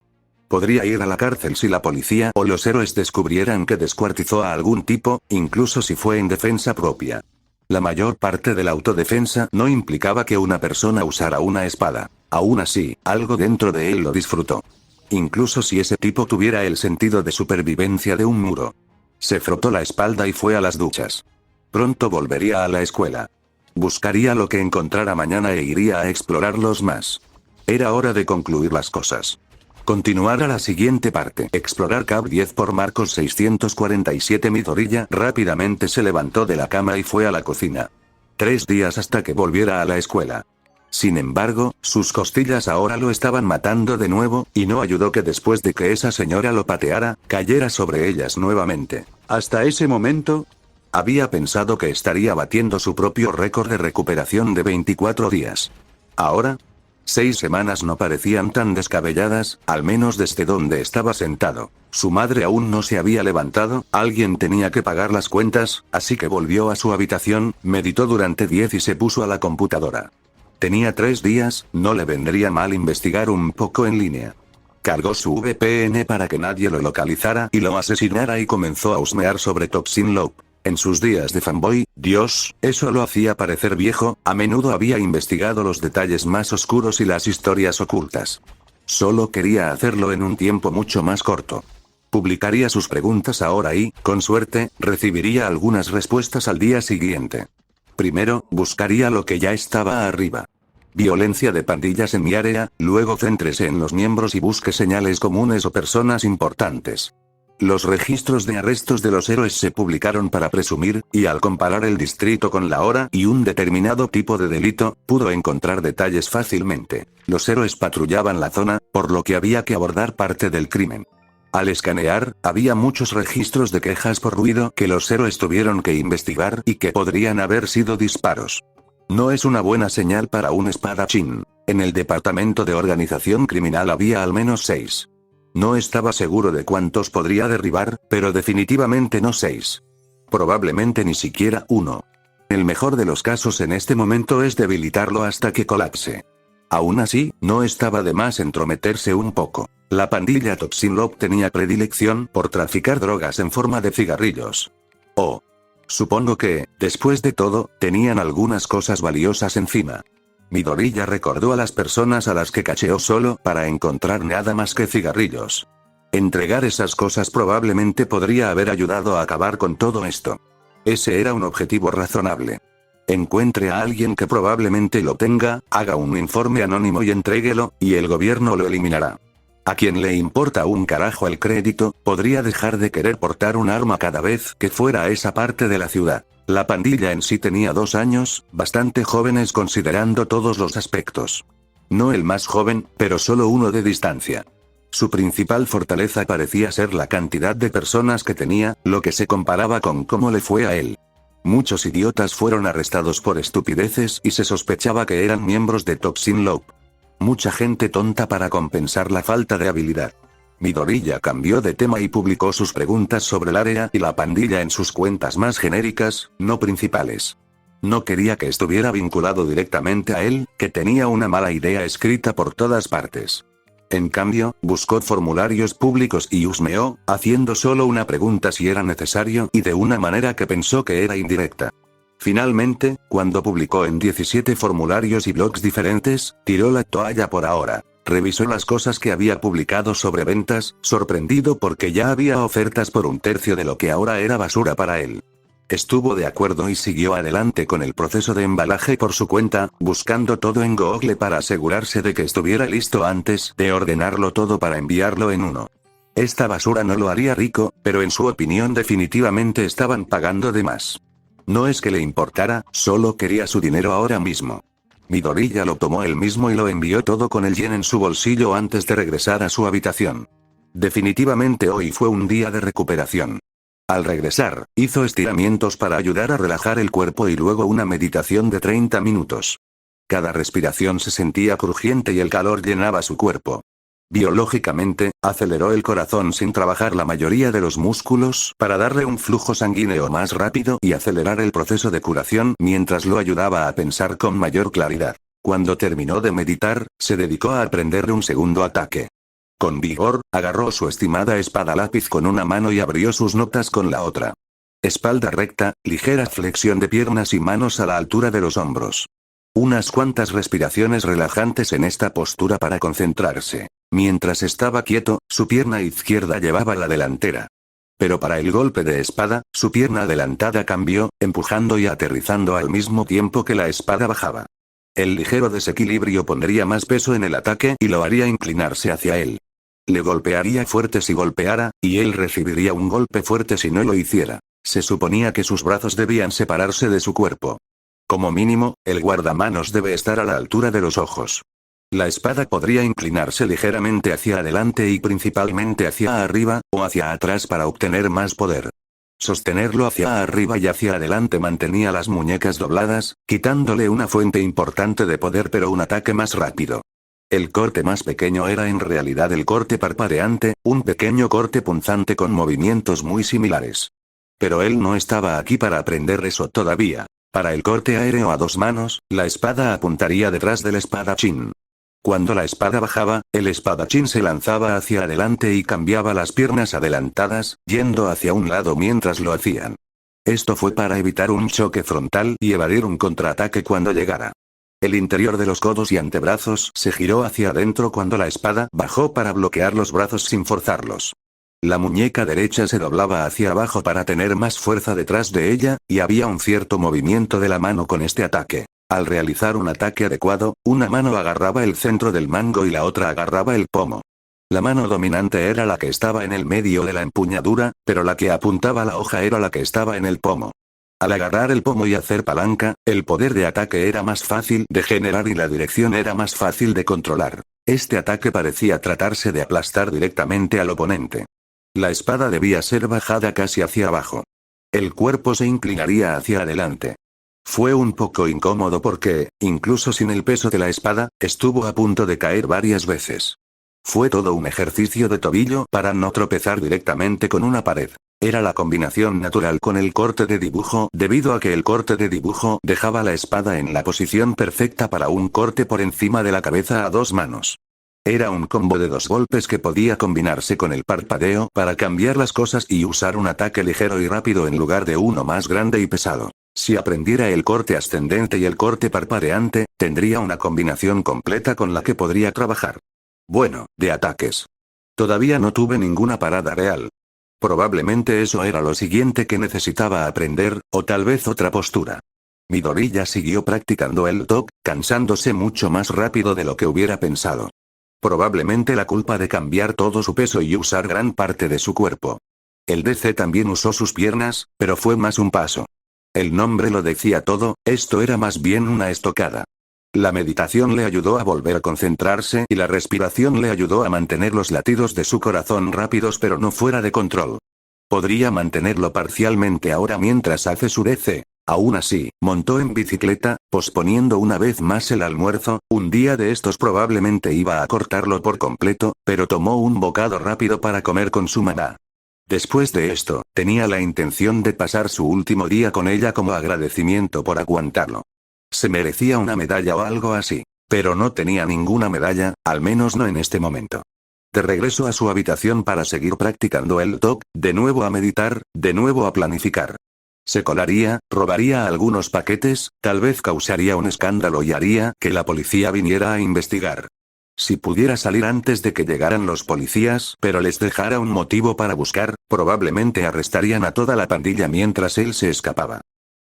Podría ir a la cárcel si la policía o los héroes descubrieran que descuartizó a algún tipo, incluso si fue en defensa propia. La mayor parte de la autodefensa no implicaba que una persona usara una espada. Aún así, algo dentro de él lo disfrutó. incluso si ese tipo tuviera el sentido de supervivencia de un muro. Se frotó la espalda y fue a las duchas. Pronto volvería a la escuela. Buscaría lo que encontrara mañana e iría a explorarlos más. Era hora de concluir las cosas. Continuar a la siguiente parte. Explorar Cap 10 por Marcos 647. Midoriya rápidamente se levantó de la cama y fue a la cocina. 3 días hasta que volviera a la escuela. Sin embargo, sus costillas ahora lo estaban matando de nuevo, y no ayudó que después de que esa señora lo pateara, cayera sobre ellas nuevamente. Hasta ese momento, había pensado que estaría batiendo su propio récord de recuperación de 24 días. Ahora, 6 semanas no parecían tan descabelladas, al menos desde donde estaba sentado. Su madre aún no se había levantado, alguien tenía que pagar las cuentas, así que volvió a su habitación, meditó durante 10 y se puso a la computadora. Tenía 3 días, no le vendría mal investigar un poco en línea. Cargó su VPN para que nadie lo localizara y lo asesinara y comenzó a husmear sobre Toxin Loop. En sus días de fanboy, Dios, eso lo hacía parecer viejo, a menudo había investigado los detalles más oscuros y las historias ocultas. Solo quería hacerlo en un tiempo mucho más corto. Publicaría sus preguntas ahora y, con suerte, recibiría algunas respuestas al día siguiente. Primero, buscaría lo que ya estaba arriba. Violencia de pandillas en mi área, luego céntrese en los miembros y busque señales comunes o personas importantes. Los registros de arrestos de los héroes se publicaron para presumir, y al comparar el distrito con la hora y un determinado tipo de delito, pudo encontrar detalles fácilmente. Los héroes patrullaban la zona, por lo que había que abordar parte del crimen. Al escanear, había muchos registros de quejas por ruido que los héroes tuvieron que investigar y que podrían haber sido disparos. No es una buena señal para un espadachín. En el departamento de organización criminal había al menos 6. No estaba seguro de cuántos podría derribar, pero definitivamente no 6. Probablemente ni siquiera 1. El mejor de los casos en este momento es debilitarlo hasta que colapse. Aún así, no estaba de más entrometerse un poco. La pandilla Toxin Loop tenía predilección por traficar drogas en forma de cigarrillos. Oh. Supongo que, después de todo, tenían algunas cosas valiosas encima. Midoriya recordó a las personas a las que cacheó solo para encontrar nada más que cigarrillos. Entregar esas cosas probablemente podría haber ayudado a acabar con todo esto. Ese era un objetivo razonable. Encuentre a alguien que probablemente lo tenga, haga un informe anónimo y entréguelo, y el gobierno lo eliminará. A quien le importa un carajo el crédito, podría dejar de querer portar un arma cada vez que fuera a esa parte de la ciudad. La pandilla en sí tenía 2 años, bastante jóvenes considerando todos los aspectos. No el más joven, pero solo uno de distancia. Su principal fortaleza parecía ser la cantidad de personas que tenía, lo que se comparaba con cómo le fue a él. Muchos idiotas fueron arrestados por estupideces y se sospechaba que eran miembros de Toxin Loop. Mucha gente tonta para compensar la falta de habilidad. Midoriya cambió de tema y publicó sus preguntas sobre el área y la pandilla en sus cuentas más genéricas, no principales. No quería que estuviera vinculado directamente a él, que tenía una mala idea escrita por todas partes. En cambio, buscó formularios públicos y husmeó, haciendo solo una pregunta si era necesario y de una manera que pensó que era indirecta. Finalmente, cuando publicó en 17 formularios y blogs diferentes, tiró la toalla por ahora. Revisó las cosas que había publicado sobre ventas, sorprendido porque ya había ofertas por 1/3 de lo que ahora era basura para él. Estuvo de acuerdo y siguió adelante con el proceso de embalaje por su cuenta, buscando todo en Google para asegurarse de que estuviera listo antes de ordenarlo todo para enviarlo en uno. Esta basura no lo haría rico, pero en su opinión definitivamente estaban pagando de más. No es que le importara, solo quería su dinero ahora mismo. Midoriya lo tomó él mismo y lo envió todo con el yen en su bolsillo antes de regresar a su habitación. Definitivamente hoy fue un día de recuperación. Al regresar, hizo estiramientos para ayudar a relajar el cuerpo y luego una meditación de 30 minutos. Cada respiración se sentía crujiente y el calor llenaba su cuerpo. Biológicamente, aceleró el corazón sin trabajar la mayoría de los músculos para darle un flujo sanguíneo más rápido y acelerar el proceso de curación mientras lo ayudaba a pensar con mayor claridad. Cuando terminó de meditar, se dedicó a aprender un segundo ataque. Con vigor, agarró su estimada espada lápiz con una mano y abrió sus notas con la otra. Espalda recta, ligera flexión de piernas y manos a la altura de los hombros. Unas cuantas respiraciones relajantes en esta postura para concentrarse. Mientras estaba quieto, su pierna izquierda llevaba la delantera. Pero para el golpe de espada, su pierna adelantada cambió, empujando y aterrizando al mismo tiempo que la espada bajaba. El ligero desequilibrio pondría más peso en el ataque y lo haría inclinarse hacia él. Le golpearía fuerte si golpeara, y él recibiría un golpe fuerte si no lo hiciera. Se suponía que sus brazos debían separarse de su cuerpo. Como mínimo, el guardamanos debe estar a la altura de los ojos. La espada podría inclinarse ligeramente hacia adelante y principalmente hacia arriba, o hacia atrás para obtener más poder. Sostenerlo hacia arriba y hacia adelante mantenía las muñecas dobladas, quitándole una fuente importante de poder pero un ataque más rápido. El corte más pequeño era en realidad el corte parpadeante, un pequeño corte punzante con movimientos muy similares. Pero él no estaba aquí para aprender eso todavía. Para el corte aéreo a dos manos, la espada apuntaría detrás del espadachín. Cuando la espada bajaba, el espadachín se lanzaba hacia adelante y cambiaba las piernas adelantadas, yendo hacia un lado mientras lo hacían. Esto fue para evitar un choque frontal y evadir un contraataque cuando llegara. El interior de los codos y antebrazos se giró hacia adentro cuando la espada bajó para bloquear los brazos sin forzarlos. La muñeca derecha se doblaba hacia abajo para tener más fuerza detrás de ella, y había un cierto movimiento de la mano con este ataque. Al realizar un ataque adecuado, una mano agarraba el centro del mango y la otra agarraba el pomo. La mano dominante era la que estaba en el medio de la empuñadura, pero la que apuntaba la hoja era la que estaba en el pomo. Al agarrar el pomo y hacer palanca, el poder de ataque era más fácil de generar y la dirección era más fácil de controlar. Este ataque parecía tratarse de aplastar directamente al oponente. La espada debía ser bajada casi hacia abajo. El cuerpo se inclinaría hacia adelante. Fue un poco incómodo porque, incluso sin el peso de la espada, estuvo a punto de caer varias veces. Fue todo un ejercicio de tobillo para no tropezar directamente con una pared. Era la combinación natural con el corte de dibujo debido a que el corte de dibujo dejaba la espada en la posición perfecta para un corte por encima de la cabeza a dos manos. Era un combo de dos golpes que podía combinarse con el parpadeo para cambiar las cosas y usar un ataque ligero y rápido en lugar de uno más grande y pesado. Si aprendiera el corte ascendente y el corte parpadeante, tendría una combinación completa con la que podría trabajar. Bueno, de ataques. Todavía no tuve ninguna parada real. Probablemente eso era lo siguiente que necesitaba aprender, o tal vez otra postura. Midoriya siguió practicando el TOC, cansándose mucho más rápido de lo que hubiera pensado. Probablemente la culpa de cambiar todo su peso y usar gran parte de su cuerpo. El DC también usó sus piernas, pero fue más un paso. El nombre lo decía todo, esto era más bien una estocada. La meditación le ayudó a volver a concentrarse y la respiración le ayudó a mantener los latidos de su corazón rápidos pero no fuera de control. Podría mantenerlo parcialmente ahora mientras hace su DC. Aún así, montó en bicicleta, posponiendo una vez más el almuerzo. Un día de estos probablemente iba a cortarlo por completo, pero tomó un bocado rápido para comer con su mamá. Después de esto, tenía la intención de pasar su último día con ella como agradecimiento por aguantarlo. Se merecía una medalla o algo así. Pero no tenía ninguna medalla, al menos no en este momento. De regreso a su habitación para seguir practicando el TOC, de nuevo a meditar, de nuevo a planificar. Se colaría, robaría algunos paquetes, tal vez causaría un escándalo y haría que la policía viniera a investigar. Si pudiera salir antes de que llegaran los policías, pero les dejara un motivo para buscar, probablemente arrestarían a toda la pandilla mientras él se escapaba.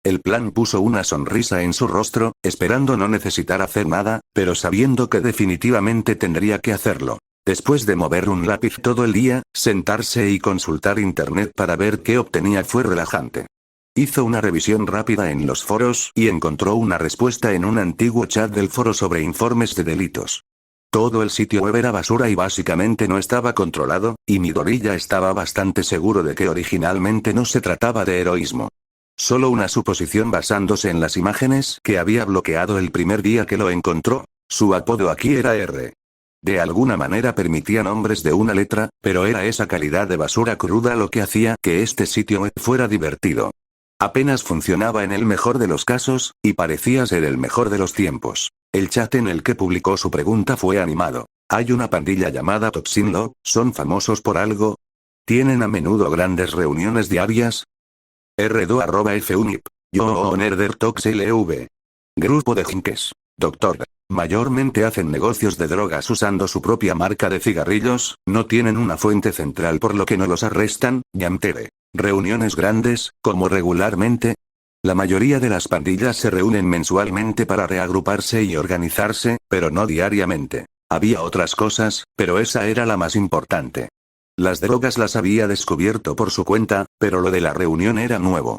El plan puso una sonrisa en su rostro, esperando no necesitar hacer nada, pero sabiendo que definitivamente tendría que hacerlo. Después de mover un lápiz todo el día, sentarse y consultar internet para ver qué obtenía fue relajante. Hizo una revisión rápida en los foros y encontró una respuesta en un antiguo chat del foro sobre informes de delitos. Todo el sitio web era basura y básicamente no estaba controlado, y Midoriya estaba bastante seguro de que originalmente no se trataba de heroísmo. Solo una suposición basándose en las imágenes que había bloqueado el primer día que lo encontró. Su apodo aquí era R. De alguna manera permitía nombres de una letra, pero era esa calidad de basura cruda lo que hacía que este sitio web fuera divertido. Apenas funcionaba en el mejor de los casos, y parecía ser el mejor de los tiempos. El chat en el que publicó su pregunta fue animado. Hay una pandilla llamada Toxinlo, ¿son famosos por algo? ¿Tienen a menudo grandes reuniones diarias? R2@funip. Yo Nerder Toxilv. Grupo de jinkes. Doctor. Mayormente hacen negocios de drogas usando su propia marca de cigarrillos, no tienen una fuente central por lo que no los arrestan, Yamtere. Reuniones grandes, como regularmente. La mayoría de las pandillas se reúnen mensualmente para reagruparse y organizarse, pero no diariamente. Había otras cosas, pero esa era la más importante. Las drogas las había descubierto por su cuenta, pero lo de la reunión era nuevo.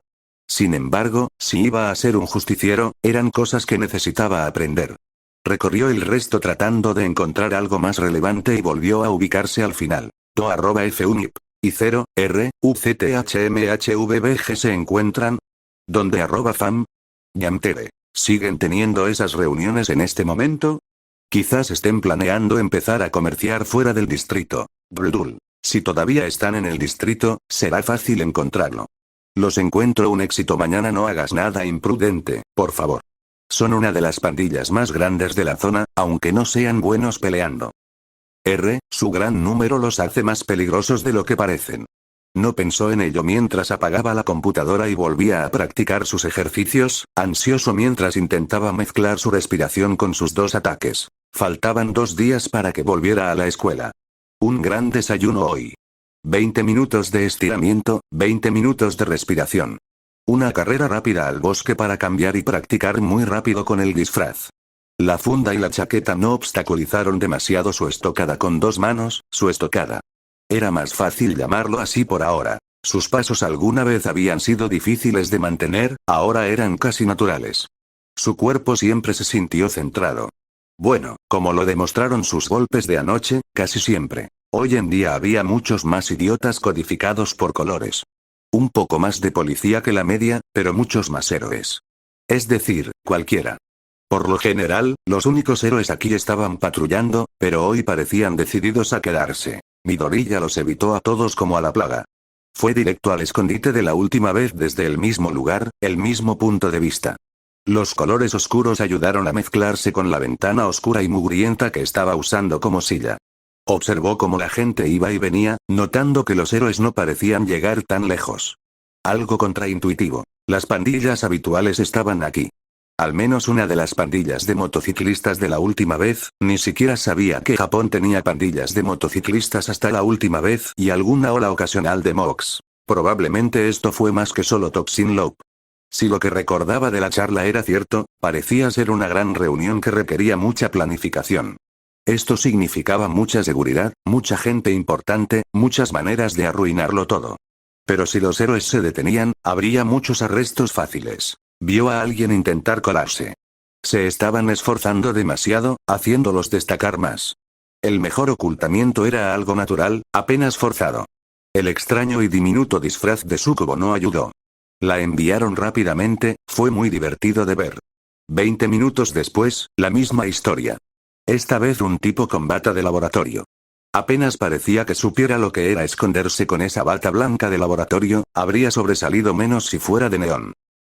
Sin embargo, si iba a ser un justiciero, eran cosas que necesitaba aprender. Recorrió el resto tratando de encontrar algo más relevante y volvió a ubicarse al final. To@funip. Y 0, R, U, C, T, H, M, H, V, B, G se encuentran. ¿Dónde @fam? Yamtere. ¿Siguen teniendo esas reuniones en este momento? Quizás estén planeando empezar a comerciar fuera del distrito. Brdul. Si todavía están en el distrito, será fácil encontrarlo. Los encuentro un éxito mañana, no hagas nada imprudente, por favor. Son una de las pandillas más grandes de la zona, aunque no sean buenos peleando. Su gran número los hace más peligrosos de lo que parecen. No pensó en ello mientras apagaba la computadora y volvía a practicar sus ejercicios, ansioso mientras intentaba mezclar su respiración con sus dos ataques. Faltaban 2 días para que volviera a la escuela. Un gran desayuno hoy. 20 minutos de estiramiento, 20 minutos de respiración. Una carrera rápida al bosque para cambiar y practicar muy rápido con el disfraz. La funda y la chaqueta no obstaculizaron demasiado su estocada con 2 manos, su estocada. Era más fácil llamarlo así por ahora. Sus pasos alguna vez habían sido difíciles de mantener, ahora eran casi naturales. Su cuerpo siempre se sintió centrado. Bueno, como lo demostraron sus golpes de anoche, casi siempre. Hoy en día había muchos más idiotas codificados por colores. Un poco más de policía que la media, pero muchos más héroes. Es decir, cualquiera. Por lo general, los únicos héroes aquí estaban patrullando, pero hoy parecían decididos a quedarse. Midoriya los evitó a todos como a la plaga. Fue directo al escondite de la última vez desde el mismo lugar, el mismo punto de vista. Los colores oscuros ayudaron a mezclarse con la ventana oscura y mugrienta que estaba usando como silla. Observó cómo la gente iba y venía, notando que los héroes no parecían llegar tan lejos. Algo contraintuitivo. Las pandillas habituales estaban aquí. Al menos una de las pandillas de motociclistas de la última vez, ni siquiera sabía que Japón tenía pandillas de motociclistas hasta la última vez y alguna ola ocasional de mocks. Probablemente esto fue más que solo Toxin Loop. Si lo que recordaba de la charla era cierto, parecía ser una gran reunión que requería mucha planificación. Esto significaba mucha seguridad, mucha gente importante, muchas maneras de arruinarlo todo. Pero si los héroes se detenían, habría muchos arrestos fáciles. Vio a alguien intentar colarse. Se estaban esforzando demasiado, haciéndolos destacar más. El mejor ocultamiento era algo natural, apenas forzado. El extraño y diminuto disfraz de Sukubo no ayudó. La enviaron rápidamente, fue muy divertido de ver. 20 minutos después, la misma historia. Esta vez un tipo con bata de laboratorio. Apenas parecía que supiera lo que era esconderse con esa bata blanca de laboratorio, habría sobresalido menos si fuera de neón.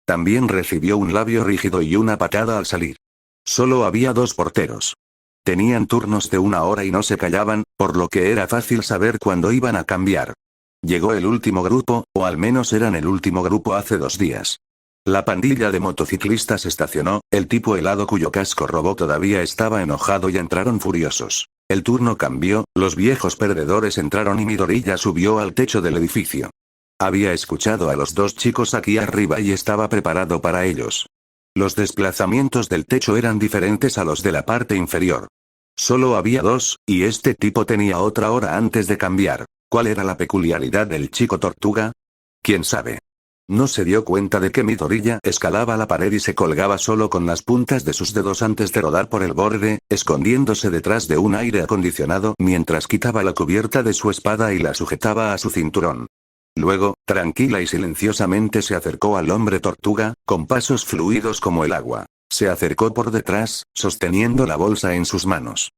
También recibió un labio rígido y una patada al salir. Solo había 2 porteros. Tenían turnos de 1 hora y no se callaban, por lo que era fácil saber cuándo iban a cambiar. Llegó el último grupo, o al menos eran el último grupo hace 2 días. La pandilla de motociclistas estacionó, el tipo helado cuyo casco robó todavía estaba enojado y entraron furiosos. El turno cambió, los viejos perdedores entraron y Midoriya subió al techo del edificio. Había escuchado a los 2 chicos aquí arriba y estaba preparado para ellos. Los desplazamientos del techo eran diferentes a los de la parte inferior. Solo había 2, y este tipo tenía otra hora antes de cambiar. ¿Cuál era la peculiaridad del chico tortuga? ¿Quién sabe? No se dio cuenta de que Midoriya escalaba la pared y se colgaba solo con las puntas de sus dedos antes de rodar por el borde, escondiéndose detrás de un aire acondicionado mientras quitaba la cubierta de su espada y la sujetaba a su cinturón. Luego, tranquila y silenciosamente se acercó al hombre tortuga, con pasos fluidos como el agua. Se acercó por detrás, sosteniendo la bolsa en sus manos.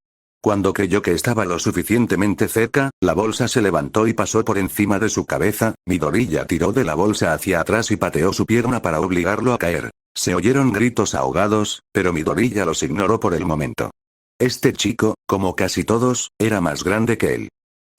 Cuando creyó que estaba lo suficientemente cerca, la bolsa se levantó y pasó por encima de su cabeza. Midoriya tiró de la bolsa hacia atrás y pateó su pierna para obligarlo a caer. Se oyeron gritos ahogados, pero Midoriya los ignoró por el momento. Este chico, como casi todos, era más grande que él.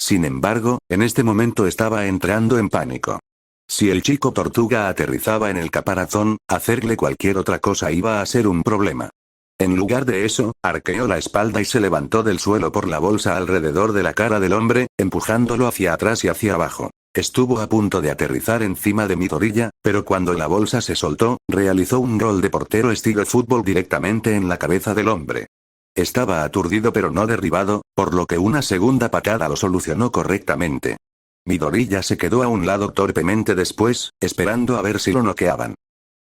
Sin embargo, en este momento estaba entrando en pánico. Si el chico tortuga aterrizaba en el caparazón, hacerle cualquier otra cosa iba a ser un problema. En lugar de eso, arqueó la espalda y se levantó del suelo por la bolsa alrededor de la cara del hombre, empujándolo hacia atrás y hacia abajo. Estuvo a punto de aterrizar encima de Midoriya, pero cuando la bolsa se soltó, realizó un gol de portero estilo fútbol directamente en la cabeza del hombre. Estaba aturdido pero no derribado, por lo que una segunda patada lo solucionó correctamente. Midoriya se quedó a un lado torpemente después, esperando a ver si lo noqueaban.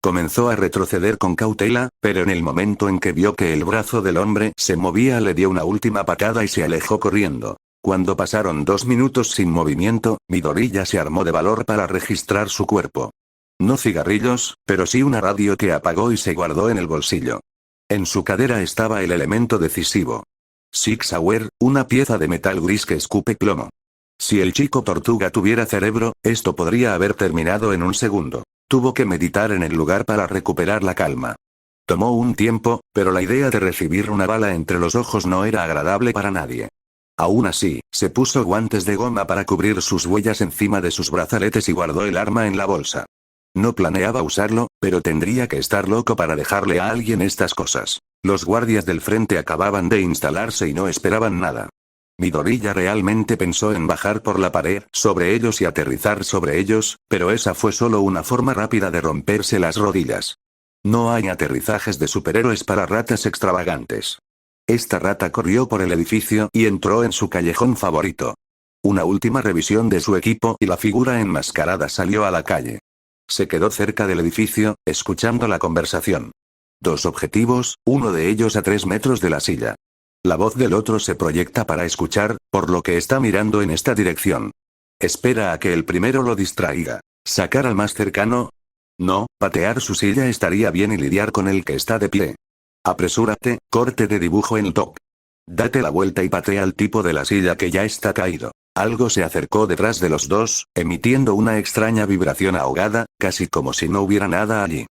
Comenzó a retroceder con cautela, pero en el momento en que vio que el brazo del hombre se movía le dio una última patada y se alejó corriendo. Cuando pasaron 2 minutos sin movimiento, Midoriya se armó de valor para registrar su cuerpo. No cigarrillos, pero sí una radio que apagó y se guardó en el bolsillo. En su cadera estaba el elemento decisivo. Six Hour, una pieza de metal gris que escupe plomo. Si el chico tortuga tuviera cerebro, esto podría haber terminado en un segundo. Tuvo que meditar en el lugar para recuperar la calma. Tomó un tiempo, pero la idea de recibir una bala entre los ojos no era agradable para nadie. Aún así, se puso guantes de goma para cubrir sus huellas encima de sus brazaletes y guardó el arma en la bolsa. No planeaba usarlo, pero tendría que estar loco para dejarle a alguien estas cosas. Los guardias del frente acababan de instalarse y no esperaban nada. Midoriya realmente pensó en bajar por la pared sobre ellos y aterrizar sobre ellos, pero esa fue solo una forma rápida de romperse las rodillas. No hay aterrizajes de superhéroes para ratas extravagantes. Esta rata corrió por el edificio y entró en su callejón favorito. Una última revisión de su equipo y la figura enmascarada salió a la calle. Se quedó cerca del edificio, escuchando la conversación. 2 objetivos, uno de ellos a 3 metros de la silla. La voz del otro se proyecta para escuchar, por lo que está mirando en esta dirección. Espera a que el primero lo distraiga. ¿Sacar al más cercano? No, patear su silla estaría bien y lidiar con el que está de pie. Apresúrate, corte de dibujo en top. Date la vuelta y patea al tipo de la silla que ya está caído. Algo se acercó detrás de los dos, emitiendo una extraña vibración ahogada, casi como si no hubiera nada allí.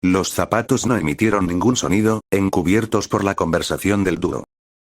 Los zapatos no emitieron ningún sonido, encubiertos por la conversación del dúo.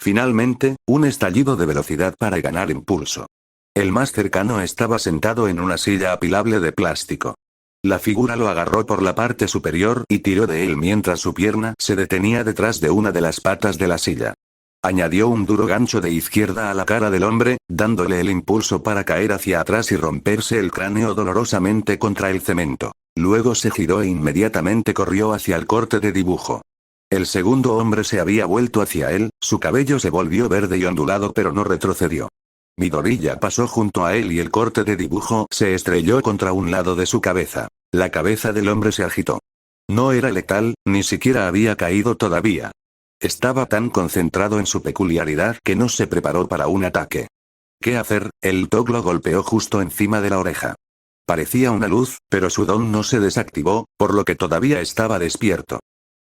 Finalmente, un estallido de velocidad para ganar impulso. El más cercano estaba sentado en una silla apilable de plástico. La figura lo agarró por la parte superior y tiró de él mientras su pierna se detenía detrás de una de las patas de la silla. Añadió un duro gancho de izquierda a la cara del hombre, dándole el impulso para caer hacia atrás y romperse el cráneo dolorosamente contra el cemento. Luego se giró e inmediatamente corrió hacia el corte de dibujo. El segundo hombre se había vuelto hacia él, su cabello se volvió verde y ondulado pero no retrocedió. Midoriya pasó junto a él y el corte de dibujo se estrelló contra un lado de su cabeza. La cabeza del hombre se agitó. No era letal, ni siquiera había caído todavía. Estaba tan concentrado en su peculiaridad que no se preparó para un ataque. ¿Qué hacer? El TOC lo golpeó justo encima de la oreja. Parecía una luz, pero su don no se desactivó, por lo que todavía estaba despierto.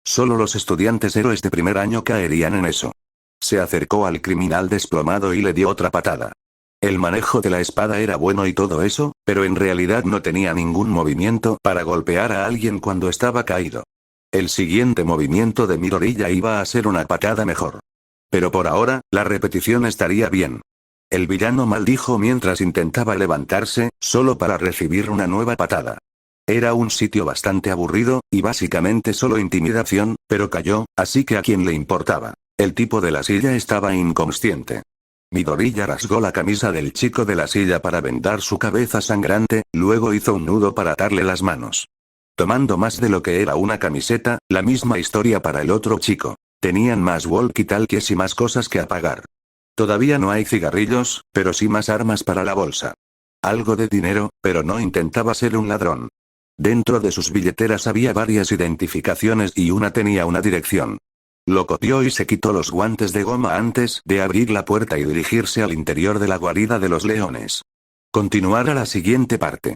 Solo los estudiantes héroes de primer año caerían en eso. Se acercó al criminal desplomado y le dio otra patada. El manejo de la espada era bueno y todo eso, pero en realidad no tenía ningún movimiento para golpear a alguien cuando estaba caído. El siguiente movimiento de Midoriya iba a ser una patada mejor. Pero por ahora, la repetición estaría bien. El villano maldijo mientras intentaba levantarse, solo para recibir una nueva patada. Era un sitio bastante aburrido, y básicamente solo intimidación, pero cayó, así que a quién le importaba. El tipo de la silla estaba inconsciente. Midoriya rasgó la camisa del chico de la silla para vendar su cabeza sangrante, luego hizo un nudo para atarle las manos. Tomando más de lo que era una camiseta, la misma historia para el otro chico. Tenían más walkie-talkies y más cosas que apagar. Todavía no hay cigarrillos, pero sí más armas para la bolsa. Algo de dinero, pero no intentaba ser un ladrón. Dentro de sus billeteras había varias identificaciones y una tenía una dirección. Lo copió y se quitó los guantes de goma antes de abrir la puerta y dirigirse al interior de la guarida de los leones. Continuar a la siguiente parte.